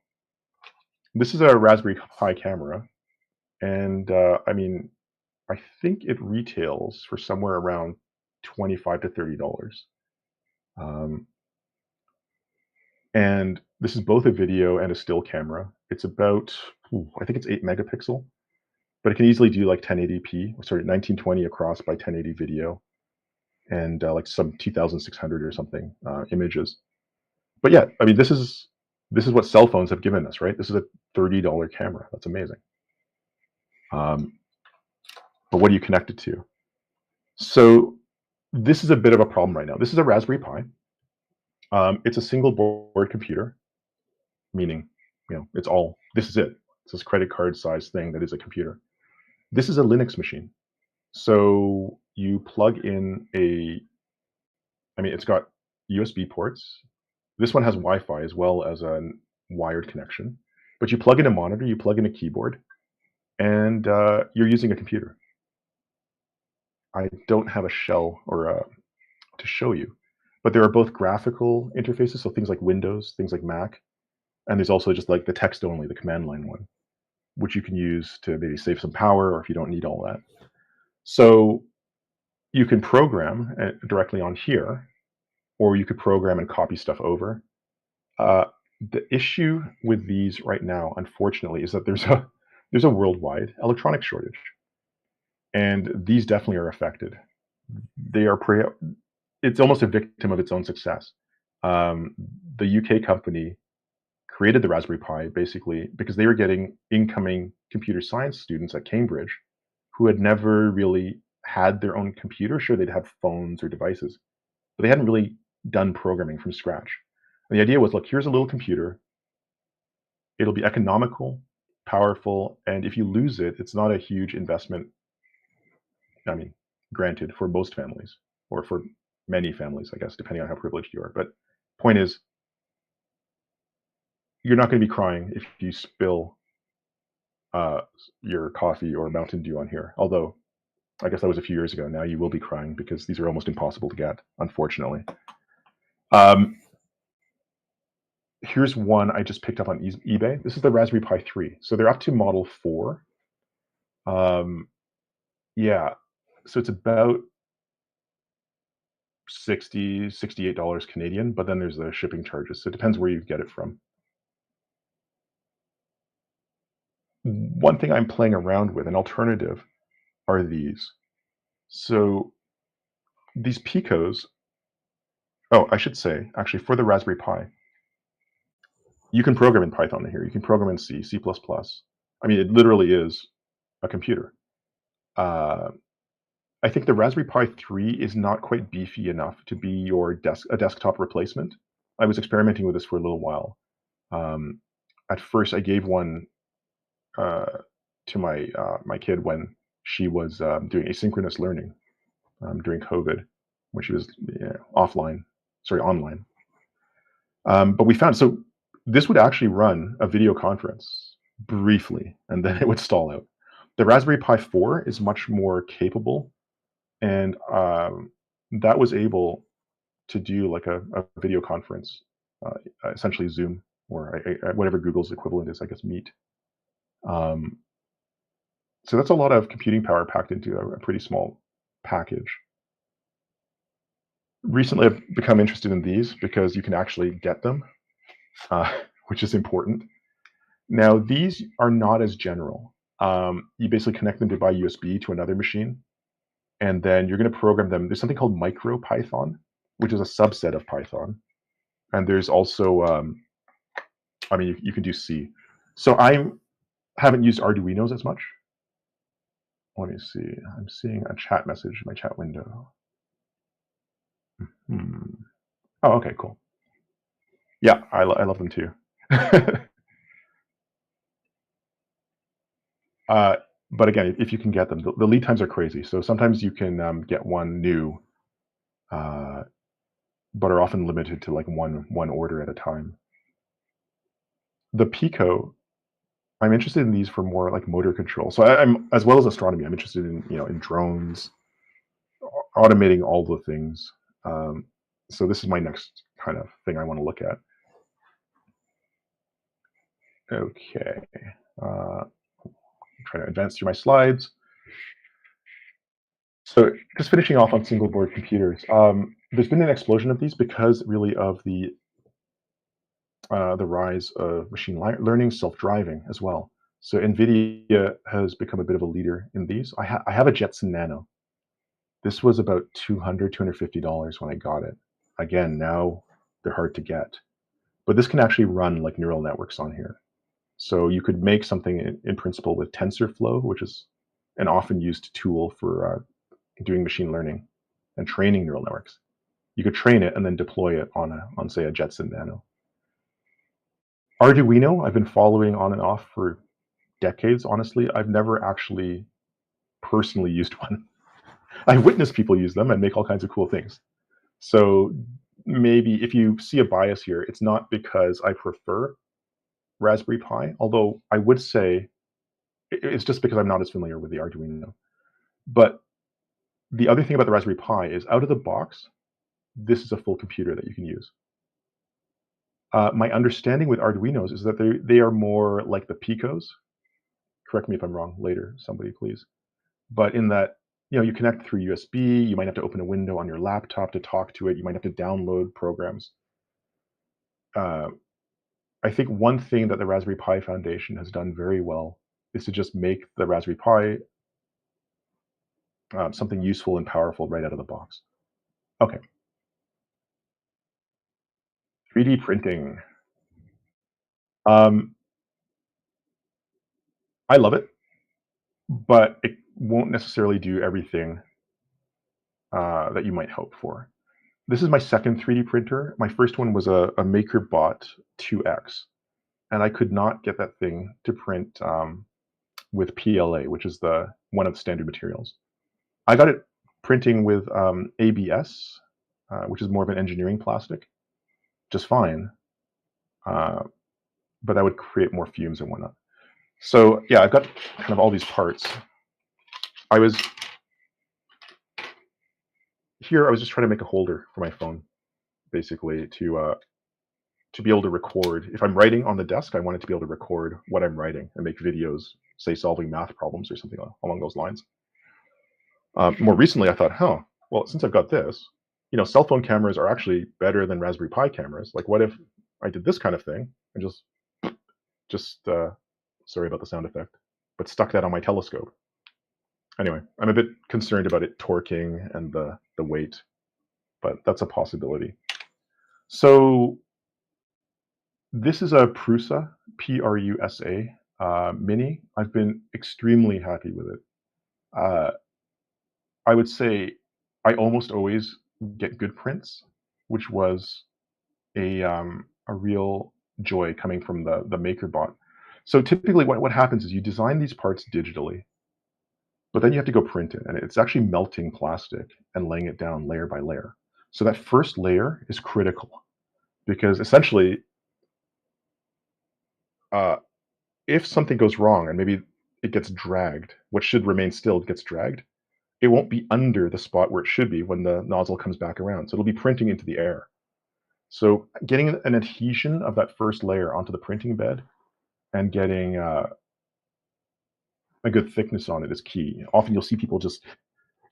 Speaker 2: this is a Raspberry Pi camera, and I mean, I think it retails for somewhere around $25 to $30. Um, and this is both a video and a still camera. It's about, I think it's 8 megapixel, but it can easily do like 1080p, sorry, 1920 across by 1080 video, and like some 2600 or something images. But yeah, I mean, this is what cell phones have given us, right? This is a $30 camera. That's amazing. Um, but what do you connect it to? So this is a bit of a problem right now. This is a Raspberry Pi. It's a single board computer, meaning, it's all, this is it. It's this credit card size thing that is a computer. This is a Linux machine. So you plug in it's got USB ports. This one has Wi-Fi as well as a wired connection. But you plug in a monitor, you plug in a keyboard, and you're using a computer. I don't have a shell to show you, but there are both graphical interfaces, so things like Windows, things like Mac, and there's also just like the text only, the command line one, which you can use to maybe save some power or if you don't need all that. So you can program directly on here, or you could program and copy stuff over. Uh, the issue with these right now, unfortunately, is that there's a worldwide electronic shortage, and these definitely are affected. They are it's almost a victim of its own success. Um, the UK company created the Raspberry Pi basically because they were getting incoming computer science students at Cambridge who had never really had their own computer. Sure, they'd have phones or devices, but they hadn't really done programming from scratch. And the idea was, look, here's a little computer. It'll be economical, powerful, and if you lose it, it's not a huge investment. I mean, granted, for most families, or for many families, I guess, depending on how privileged you are. But point is, you're not going to be crying if you spill uh, your coffee or Mountain Dew on here. Although, I guess that was a few years ago. Now you will be crying because these are almost impossible to get, unfortunately. Um, Here's one I just picked up on eBay. This is the Raspberry Pi 3. So they're up to Model 4. Um, yeah, so it's about 68 dollars Canadian, but then there's the shipping charges. So it depends where you get it from. One thing I'm playing around with, an alternative, are these. So these Picos, oh, I should say, actually, for the Raspberry Pi, you can program in Python here. You can program in C, C++. I mean, it literally is a computer. Uh, I think the Raspberry Pi 3 is not quite beefy enough to be a desktop replacement. I was experimenting with this for a little while. At first, I gave one uh, to my kid when she was doing asynchronous learning during COVID, when she was online. But we found so this would actually run a video conference briefly, and then it would stall out. The Raspberry Pi 4 is much more capable, and that was able to do like a video conference, essentially Zoom or whatever Google's equivalent is, I guess Meet. Um, so that's a lot of computing power packed into a pretty small package. Recently, I've become interested in these because you can actually get them. uh, which is important. Now, these are not as general. You basically connect them by USB to another machine, and then you're going to program them. There's something called MicroPython, which is a subset of Python, and there's also, I mean, you can do C. So I haven't used Arduinos as much. Let me see. I'm seeing a chat message in my chat window. Hmm. Oh, okay, cool. Yeah, I love them too. uh, but again, if you can get them, the lead times are crazy. So sometimes you can get one new, uh, but are often limited to like one order at a time. The Pico, I'm interested in these for more like motor control. So I'm, as well as astronomy, I'm interested in, in drones, automating all the things. So this is my next kind of thing I want to look at. Okay, try to advance through my slides. So just finishing off on single board computers. There's been an explosion of these because really of the rise of machine learning, self-driving as well. So NVIDIA has become a bit of a leader in these. I have a Jetson Nano. This was about $250 when I got it. Again, now they're hard to get. But this can actually run like neural networks on here. So you could make something in principle with TensorFlow, which is an often used tool for doing machine learning and training neural networks. You could train it and then deploy it on say a Jetson Nano. Arduino, I've been following on and off for decades. Honestly, I've never actually personally used one. I've witnessed people use them and make all kinds of cool things. So maybe if you see a bias here, it's not because I prefer Raspberry Pi, although I would say it's just because I'm not as familiar with the Arduino. But the other thing about the Raspberry Pi is out of the box, this is a full computer that you can use. My understanding with Arduinos is that they are more like the Picos. Correct me if I'm wrong later, somebody please. But in that, you connect through USB, you might have to open a window on your laptop to talk to it, you might have to download programs. I think one thing that the Raspberry Pi Foundation has done very well is to just make the Raspberry Pi something useful and powerful right out of the box. Okay, 3D printing. Um, I love it, but it won't necessarily do everything that you might hope for. This is my second 3D printer. My first one was a MakerBot 2X, and I could not get that thing to print with PLA, which is the one of the standard materials. I got it printing with ABS, which is more of an engineering plastic, just fine, but that would create more fumes and whatnot. So yeah, I've got kind of all these parts. I was just trying to make a holder for my phone, basically to be able to record. If I'm writing on the desk, I wanted to be able to record what I'm writing and make videos, say solving math problems or something along those lines. More recently, I thought, well, since I've got this, cell phone cameras are actually better than Raspberry Pi cameras. Like, what if I did this kind of thing and just sorry about the sound effect, but stuck that on my telescope? Anyway, I'm a bit concerned about it torquing and the weight, but that's a possibility. So this is a Prusa, Prusa Mini. I've been extremely happy with it. Uh, I would say I almost always get good prints, which was a real joy coming from the MakerBot. So typically, what happens is you design these parts digitally, but then you have to go print it, and it's actually melting plastic and laying it down layer by layer. So that first layer is critical because essentially, uh, if something goes wrong and maybe it gets dragged, what should remain still gets dragged, it won't be under the spot where it should be when the nozzle comes back around. So it'll be printing into the air. So getting an adhesion of that first layer onto the printing bed and getting a good thickness on it is key. Often you'll see people just,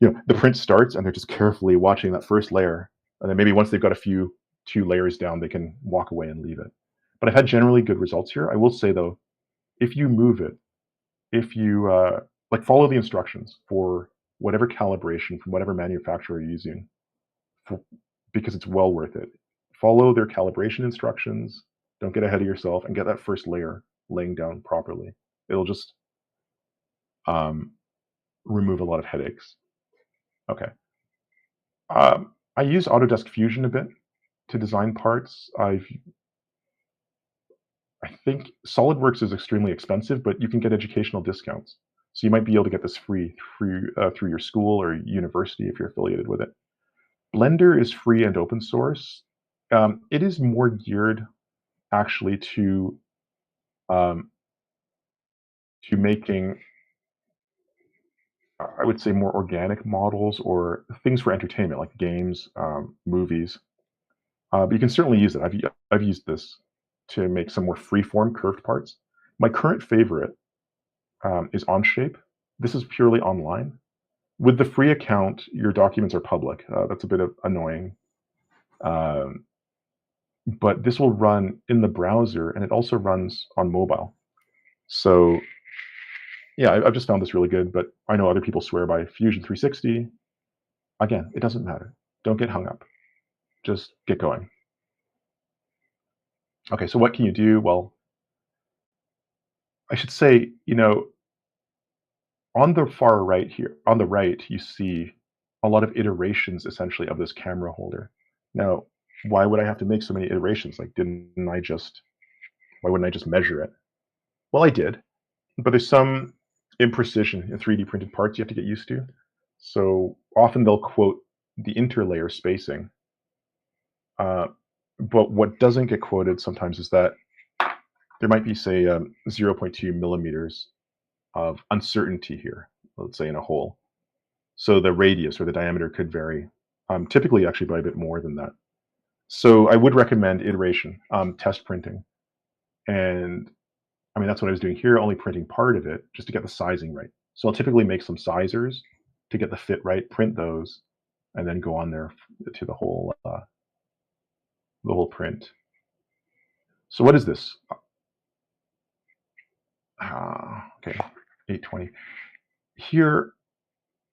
Speaker 2: the print starts and they're just carefully watching that first layer. And then maybe once they've got two layers down, they can walk away and leave it. but I've had generally good results here. I will say though, if you move it, if you like follow the instructions for whatever calibration from whatever manufacturer you're using, for, because it's well worth it. Follow their calibration instructions. Don't get ahead of yourself and get that first layer laying down properly. It'll just um, remove a lot of headaches. Okay. I use Autodesk Fusion a bit to design parts. I think SolidWorks is extremely expensive, but you can get educational discounts. So you might be able to get this free through your school or university if you're affiliated with it. Blender is free and open source. It is more geared actually um, to making, I would say, more organic models or things for entertainment, like games, movies. But you can certainly use it. I've used this to make some more freeform curved parts. My current favorite is Onshape. This is purely online. With the free account, your documents are public. That's a bit of annoying. Um, but this will run in the browser, and it also runs on mobile. So yeah, I've just found this really good. But I know other people swear by Fusion 360. Again, it doesn't matter. Don't get hung up. Just get going. Okay, so what can you do? Well, I should say, on the far right here, on the right, you see a lot of iterations essentially of this camera holder. Now, why would I have to make so many iterations? Like, why wouldn't I just measure it? Well, I did, but there's some imprecision in 3D printed parts you have to get used to. So often they'll quote the interlayer spacing. Uh, but what doesn't get quoted sometimes is that there might be, say, 0.2 millimeters of uncertainty here, let's say in a hole. So the radius or the diameter could vary, typically actually by a bit more than that. So I would recommend iteration, test printing. And I mean, that's what I was doing here, only printing part of it just to get the sizing right. So I'll typically make some sizers to get the fit right, print those, and then go on there to the whole print. So what is this? Okay, 820. Here,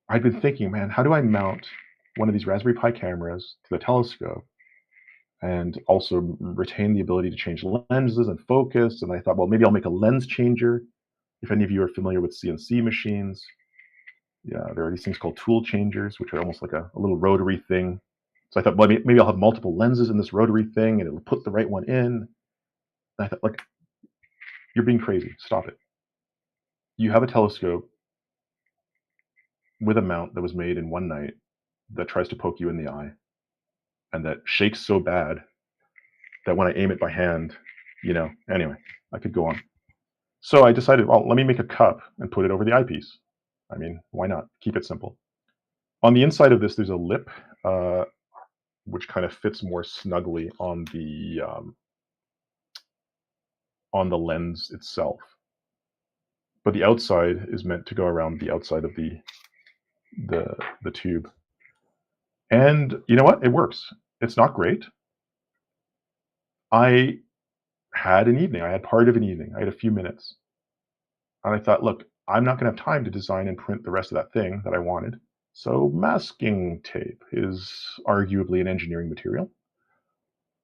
Speaker 2: I've been thinking, man, how do I mount one of these Raspberry Pi cameras to the telescope and also retain the ability to change lenses and focus? And I thought, well, maybe I'll make a lens changer. If any of you are familiar with CNC machines, yeah, there are these things called tool changers, which are almost like a little rotary thing. So I thought, well, maybe I'll have multiple lenses in this rotary thing, and it'll put the right one in. And I thought, like, you're being crazy. Stop it. You have a telescope with a mount that was made in one night that tries to poke you in the eye and that shakes so bad that when I aim it by hand, anyway, I could go on. So I decided, well, let me make a cup and put it over the eyepiece. I mean, why not? Keep it simple. On the inside of this, there's a lip, which kind of fits more snugly on the lens itself. But the outside is meant to go around the outside of the tube. And you know what? It works. It's not great. I had an evening. I had part of an evening. I had a few minutes. And I thought, look, I'm not going to have time to design and print the rest of that thing that I wanted. So masking tape is arguably an engineering material.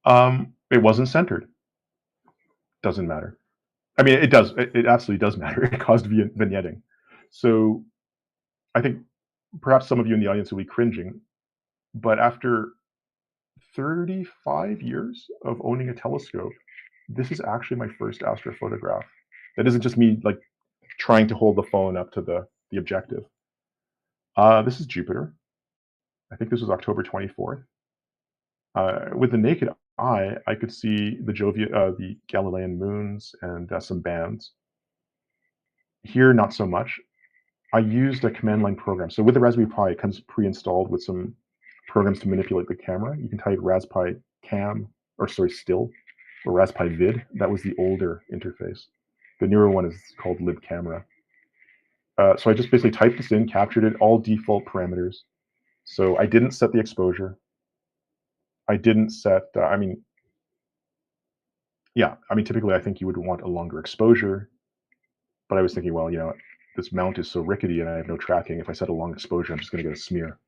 Speaker 2: It wasn't centered. Doesn't matter. I mean, it does. It absolutely does matter. It caused vignetting. So I think perhaps some of you in the audience will be cringing, but after 35 years of owning a telescope, this is actually my first astrophotograph. That isn't just me like trying to hold the phone up to the objective. This is Jupiter. I think this was October 24th. With the naked eye, I could see the Galilean moons and some bands. Here, not so much. I used a command line program. So with the Raspberry Pi, it comes pre-installed with some programs to manipulate the camera. You can type Raspi Cam, or sorry, Still, or Raspi Vid. That was the older interface. The newer one is called libcamera. So I just basically typed this in, captured it, all default parameters. So I didn't set the exposure. I didn't set, yeah, I mean, typically, I think you would want a longer exposure, but I was thinking, well, this mount is so rickety and I have no tracking. If I set a long exposure, I'm just going to get a smear.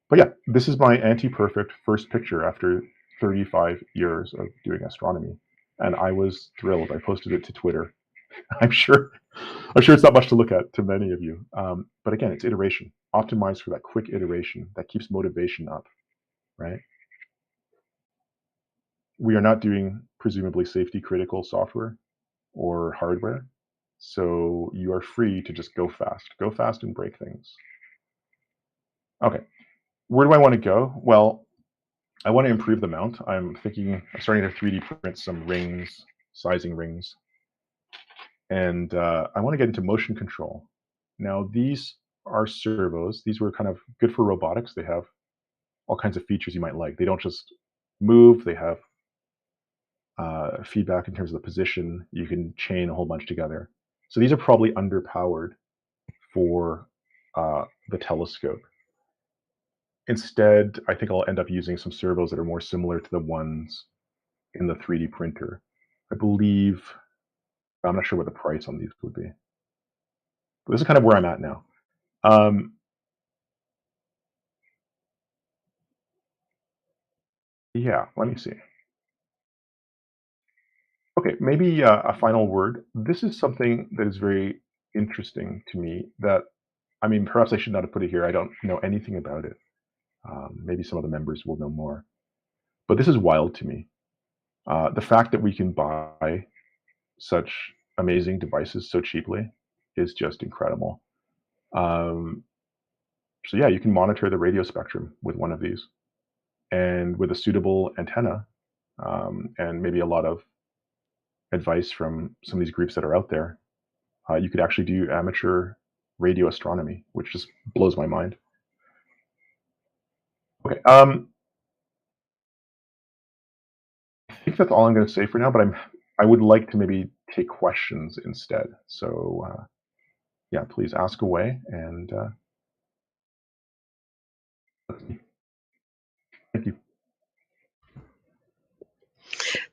Speaker 2: But yeah, this is my anti-perfect first picture after 35 years of doing astronomy, and I was thrilled. I posted it to Twitter. I'm sure, I'm sure it's not much to look at to many of you, but again, it's iteration, optimized for that quick iteration that keeps motivation up, right? We are not doing presumably safety critical software or hardware, so you are free to just go fast and break things. Okay, where do I want to go? Well, I want to improve the mount. I'm starting to 3D print some rings, sizing rings, and I want to get into motion control. Now, these are servos. These were kind of good for robotics. They have all kinds of features you might like. They don't just move, they have feedback in terms of the position. You can chain a whole bunch together. So these are probably underpowered for the telescope. Instead, I think I'll end up using some servos that are more similar to the ones in the 3D printer. I believe, I'm not sure what the price on these would be. But this is kind of where I'm at now. Um, yeah, let me see. Okay, maybe a final word. This is something that is very interesting to me that, I mean, perhaps I should not have put it here. I don't know anything about it. Maybe some of the members will know more. But this is wild to me. The fact that we can buy such amazing devices so cheaply is just incredible. Um, so yeah, you can monitor the radio spectrum with one of these, and with a suitable antenna, and maybe a lot of advice from some of these groups that are out there, you could actually do amateur radio astronomy, which just blows my mind. Okay, I think that's all I'm going to say for now. But I would like to maybe take questions instead. So yeah, please ask away, and thank you.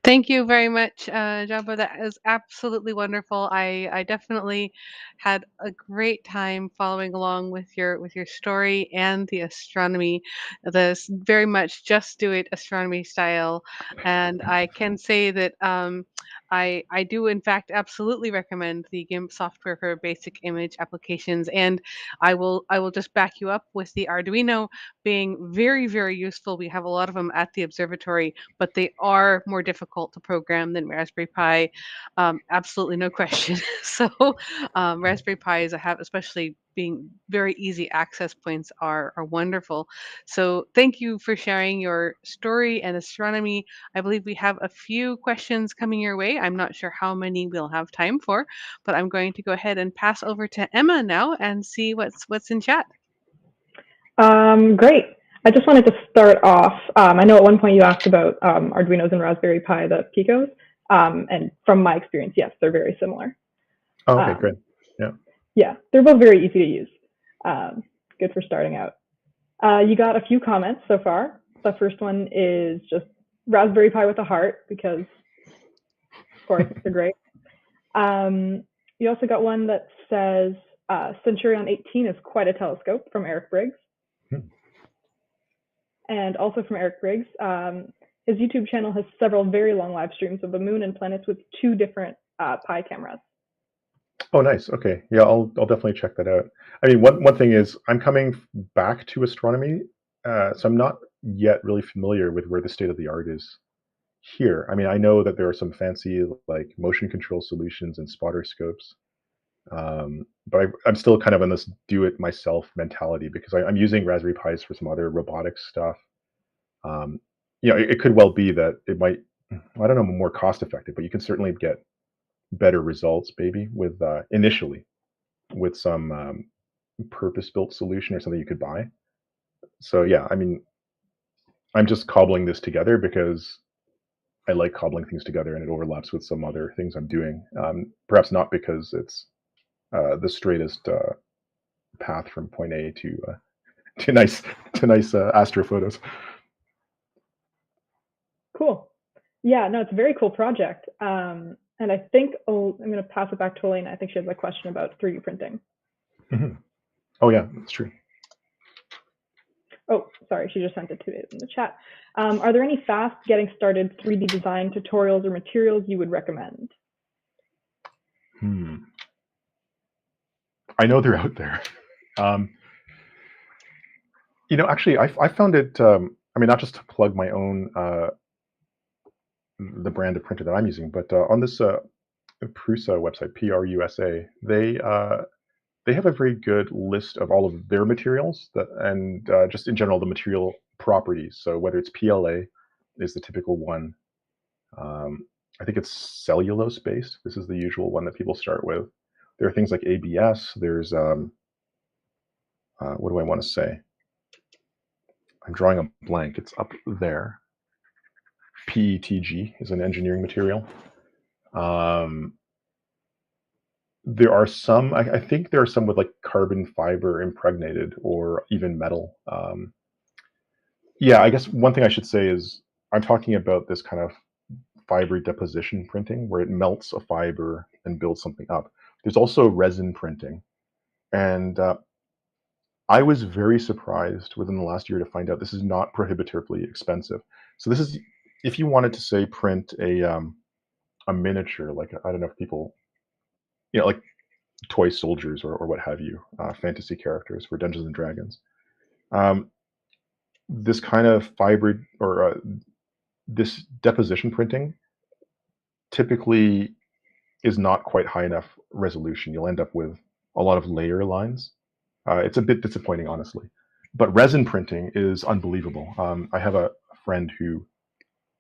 Speaker 1: Thank you very much, Jabba. That is absolutely wonderful. I definitely had a great time following along with your story and the astronomy, very much just do it astronomy style. And I can say that I do in fact absolutely recommend the GIMP software for basic image applications, and I will just back you up with the Arduino being very useful. We have a lot of them at the observatory, but they are more difficult to program than Raspberry Pi. Absolutely no question. So Raspberry Pis have, especially being very easy access points, are wonderful. So thank you for sharing your story and astronomy. I believe we have a few questions coming your way. I'm not sure how many we'll have time for, but I'm going to go ahead and pass over to Emma now and see what's in chat.
Speaker 3: Great. I just wanted to start off. I know at one point you asked about Arduinos and Raspberry Pi, the Picos, and from my experience, yes, they're very similar.
Speaker 2: Oh, okay,
Speaker 3: Um,
Speaker 2: great. Yeah.
Speaker 3: yeah, they're both very easy to use. Good for starting out. You got a few comments so far. The first one is just Raspberry Pi with a heart because, of course, they're great. You also got one that says Centurion 18 is quite a telescope from Eric Briggs.
Speaker 2: Hmm.
Speaker 3: And also from Eric Briggs, his YouTube channel has several very long live streams of the moon and planets with two different Pi cameras.
Speaker 2: Oh, nice. Okay, yeah, I'll definitely check that out. I mean, one thing is I'm coming back to astronomy, so I'm not yet really familiar with where the state of the art is here. I mean, I know that there are some fancy like motion control solutions and spotter scopes, but I'm still kind of in this do it myself mentality because I'm using Raspberry Pis for some other robotics stuff. Um, it could well be that it might, I don't know, more cost effective, but you can certainly get better results, maybe with initially with some purpose built solution or something you could buy. So yeah, I mean, I'm just cobbling this together because I like cobbling things together, and it overlaps with some other things I'm doing. Perhaps not because it's the straightest path from point A to nice to nice astrophotos.
Speaker 3: Cool. Yeah, no, it's a very cool project. And I think I'm going to pass it back to Elena. I think she has a question about 3D printing.
Speaker 2: Mhm. Oh yeah, that's true.
Speaker 3: Oh, sorry, she just sent it to me in the chat. Are there any fast getting started 3D design tutorials or materials you would recommend?
Speaker 2: I know they're out there. Um, actually, I found it. I mean, not just to plug my own the brand of printer that I'm using, but on this Prusa website, Prusa, they have a very good list of all of their materials and just in general the material properties. So whether it's PLA is the typical one. Um, I think it's cellulose based. This is the usual one that people start with. There are things like ABS. There's what do I want to say? I'm drawing a blank. It's up there. PETG is an engineering material. Um, there are some. I think there are some with like carbon fiber impregnated or even metal. Yeah, I guess one thing I should say is I'm talking about this kind of fiber deposition printing where it melts a fiber and builds something up. There's also resin printing, and I was very surprised within the last year to find out this is not prohibitively expensive. So this is if you wanted to say print a miniature, like I don't know if people, like toy soldiers or what have you, fantasy characters for Dungeons and Dragons. Um, this kind of fiber or this deposition printing typically is not quite high enough resolution. You'll end up with a lot of layer lines. It's a bit disappointing, honestly. But resin printing is unbelievable. I have a friend who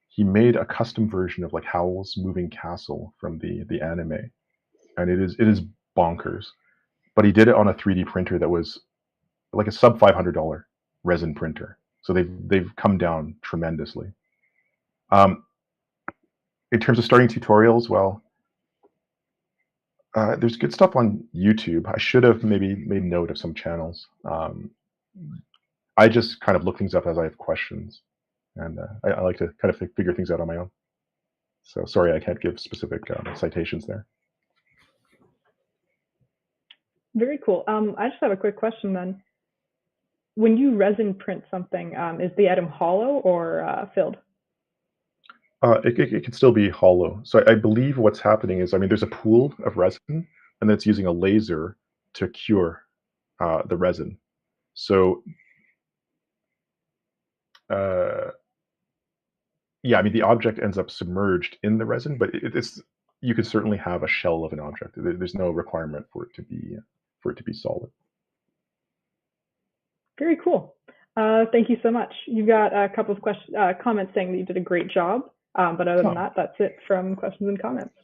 Speaker 2: he made a custom version of like Howl's Moving Castle from the anime, and it is bonkers. But he did it on a 3D printer that was like a sub $500 resin printer. So they've come down tremendously. Um, in terms of starting tutorials, well, there's good stuff on YouTube. I should have maybe made note of some channels. I just kind of look things up as I have questions, and I like to kind of figure things out on my own. So sorry, I can't give specific citations there.
Speaker 3: Very cool. I just have a quick question then. When you resin print something, is the item hollow or filled?
Speaker 2: It can still be hollow. So I believe what's happening is, I mean, there's a pool of resin, and then it's using a laser to cure the resin. So uh, yeah, I mean, the object ends up submerged in the resin, but it's you can certainly have a shell of an object. There's no requirement for it to be solid.
Speaker 3: Very cool. Thank you so much. You've got a couple of comments saying that you did a great job. But other than
Speaker 2: Oh,
Speaker 3: that, that's it from questions and comments.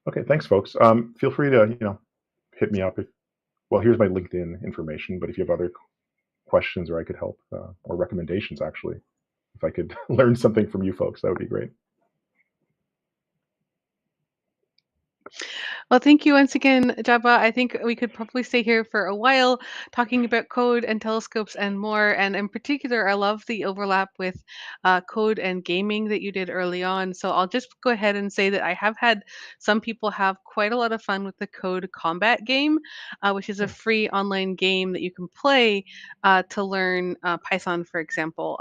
Speaker 2: okay, thanks, folks. Feel free to hit me up. Well, here's my LinkedIn information. But if you have other questions or I could help or recommendations, actually, if I could learn something from you folks, that would be great.
Speaker 1: Well, thank you once again, Jaba. I think we could probably stay here for a while talking about code and telescopes and more. And in particular, I love the overlap with code and gaming that you did early on. So I'll just go ahead and say that I have had some people have quite a lot of fun with the Code Combat game, which is a free online game that you can play to learn Python, for example.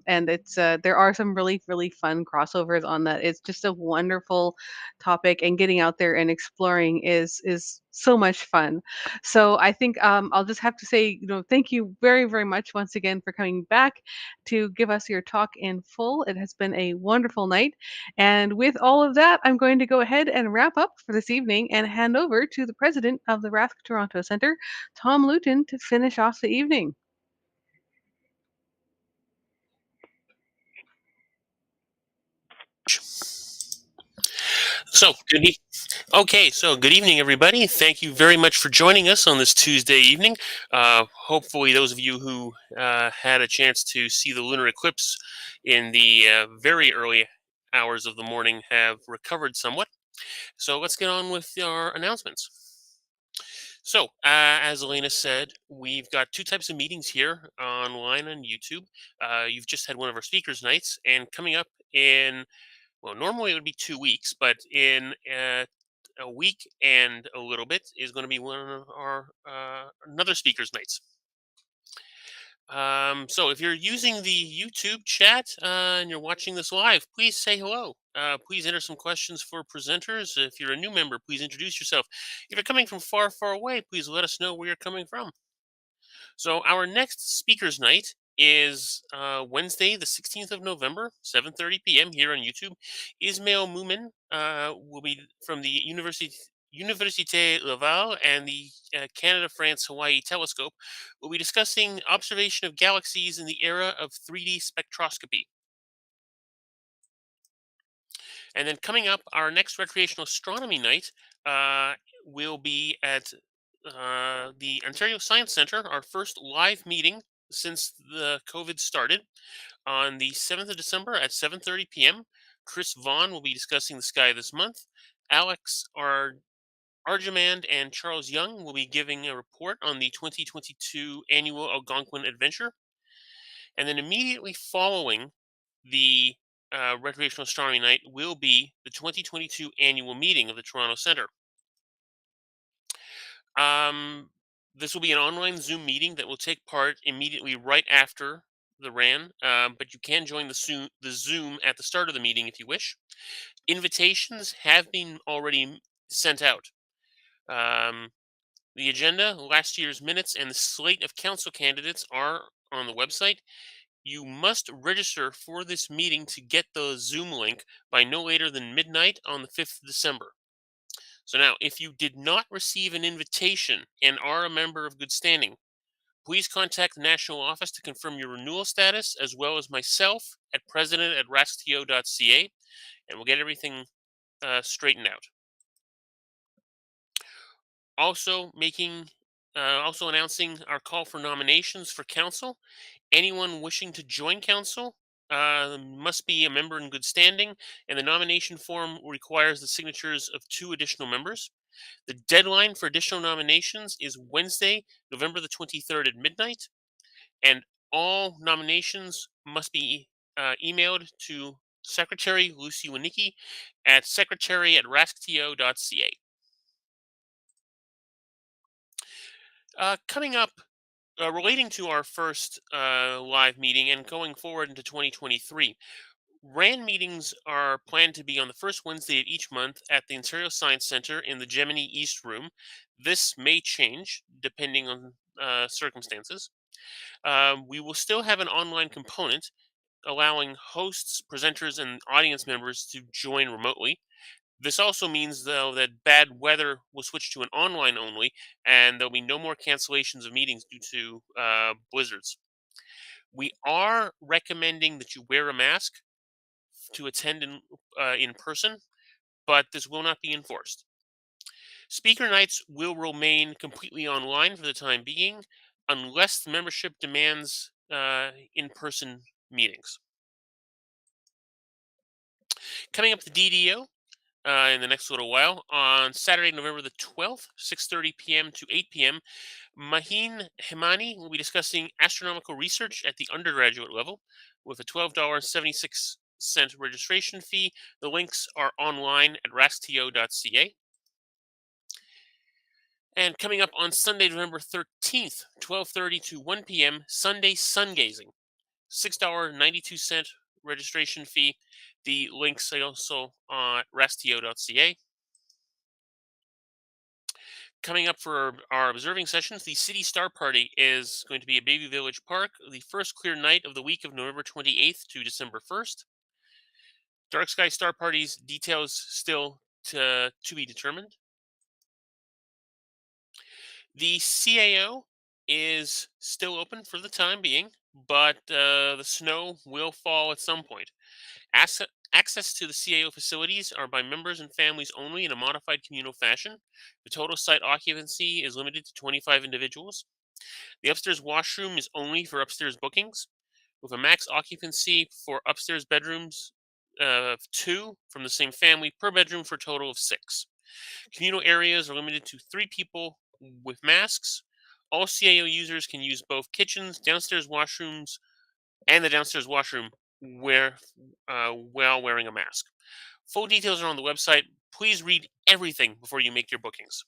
Speaker 1: And it's there are some really, really fun crossovers on that. It's just a wonderful topic, and getting out there and exploring is so much fun. So I think I'll just have to say, thank you very, very much once again for coming back to give us your talk in full. It has been a wonderful night. And with all of that, I'm going to go ahead and wrap up for this evening and hand over to the president of the Rask Toronto Centre, Tom Luton, to finish off the evening.
Speaker 4: So good evening, everybody. Thank you very much for joining us on this Tuesday evening. Hopefully, those of you who had a chance to see the lunar eclipse in the very early hours of the morning have recovered somewhat. So let's get on with our announcements. So, as Elena said, we've got two types of meetings here online on YouTube. You've just had one of our speakers' nights, and coming up in Well, normally it would be 2 weeks, but in a week and a little bit is going to be one of our another speakers nights. So if you're using the YouTube chat and you're watching this live, please say hello. Please enter some questions for presenters. If you're a new member, please introduce yourself. If you're coming from far, far away, please let us know where you're coming from. So our next speakers night is Wednesday, the 16th of November, 7:30 p.m. here on YouTube. Ismail Mumin will be from the Université Laval and the Canada, France, Hawaii Telescope. We'll be discussing observation of galaxies in the era of 3D spectroscopy. And then coming up, our next recreational astronomy night uh, will be at the Ontario Science Centre, our first live meeting since the COVID started on the 7th of December at 7:30 p.m. Chris Vaughn will be discussing the sky this month. Alex Arjamand and Charles Young will be giving a report on the 2022 annual Algonquin Adventure. And then immediately following the recreational astronomy night will be the 2022 annual meeting of the Toronto Centre. Um, this will be an online Zoom meeting that will take part immediately right after the RAN, but you can join the Zoom at the start of the meeting if you wish. Invitations have been already sent out. The agenda, last year's minutes, and the slate of council candidates are on the website. You must register for this meeting to get the Zoom link by no later than midnight on the 5th of December. So now, if you did not receive an invitation and are a member of good standing, please contact the national office to confirm your renewal status, as well as myself at president@raskto.ca, and we'll get everything straightened out. Also also announcing our call for nominations for council. Anyone wishing to join council must be a member in good standing, and the nomination form requires the signatures of 2 additional members. The deadline for additional nominations is Wednesday, November the 23rd at midnight, and all nominations must be emailed to Secretary Lucy Wanicki at secretary@raskto.ca. Coming up, relating to our first live meeting and going forward into 2023, RAN meetings are planned to be on the first Wednesday of each month at the Ontario Science Centre in the Gemini East Room. This may change depending on circumstances. We will still have an online component allowing hosts, presenters, and audience members to join remotely. This also means, though, that bad weather will switch to an online only, and there'll be no more cancellations of meetings due to blizzards. We are recommending that you wear a mask to attend in person, but this will not be enforced. Speaker nights will remain completely online for the time being, unless the membership demands in-person meetings. Coming up, the DDO in the next little while on Saturday, November the 12th, 6:30 p.m. to 8 p.m. Maheen Hemani will be discussing astronomical research at the undergraduate level with a $12.76 registration fee. The links are online at raskto.ca. And coming up on Sunday, November 13th, 12:30 to 1 p.m., Sunday sun gazing. $6.92 registration fee. The links are also on raskto.ca. Coming up for our observing sessions, the City Star Party is going to be at Baby Village Park the first clear night of the week of November 28th to December 1st. Dark Sky Star Party's details still to be determined. The CAO is still open for the time being, but the snow will fall at some point. Access to the CAO facilities are by members and families only in a modified communal fashion. The total site occupancy is limited to 25 individuals. The upstairs washroom is only for upstairs bookings, with a max occupancy for upstairs bedrooms of 2 from the same family per bedroom for a total of 6. Communal areas are limited to 3 people with masks. All CAO users can use both kitchens, downstairs washrooms, and the downstairs washroom while wearing a mask. Full details are on the website. Please read everything before you make your bookings.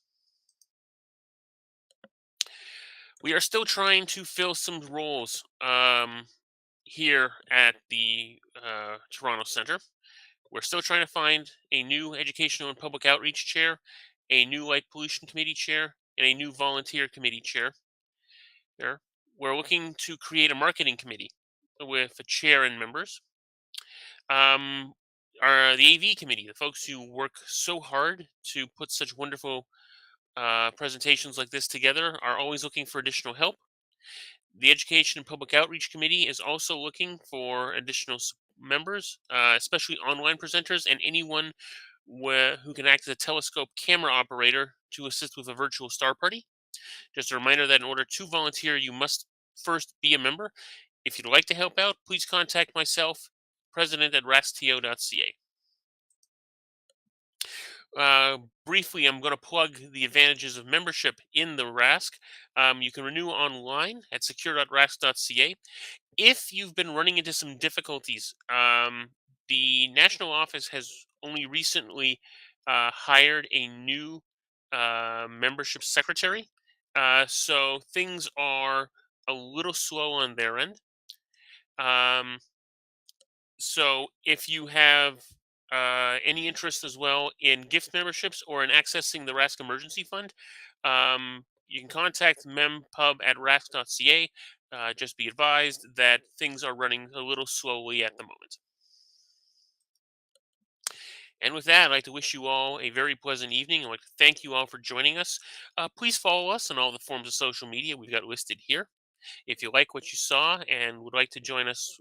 Speaker 4: We are still trying to fill some roles here at the Toronto Centre. We're still trying to find a new educational and public outreach chair, a new light pollution committee chair, and a new volunteer committee chair. There. We're looking to create a marketing committee with a chair and members. Um, the AV committee, the folks who work so hard to put such wonderful presentations like this together, are always looking for additional help. The Education and Public Outreach Committee is also looking for additional members, especially online presenters and anyone who can act as a telescope camera operator to assist with a virtual star party. Just a reminder that in order to volunteer, you must first be a member. If you'd like to help out, please contact myself, president@rasto.ca. Briefly, I'm going to plug the advantages of membership in the RASC. You can renew online at secure.rask.ca. If you've been running into some difficulties, the national office has only recently hired a new membership secretary. So things are a little slow on their end. So if you have any interest as well in gift memberships or in accessing the RASC Emergency Fund, you can contact mempub@rask.ca. Just be advised that things are running a little slowly at the moment. And with that, I'd like to wish you all a very pleasant evening. I'd like to thank you all for joining us. Please follow us on all the forms of social media we've got listed here. If you like what you saw and would like to join us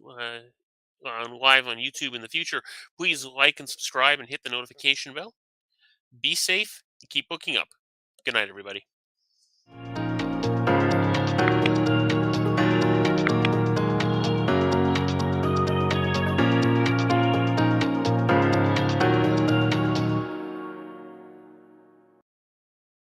Speaker 4: live on YouTube in the future, please like and subscribe and hit the notification bell. Be safe and keep looking up. Good night, everybody.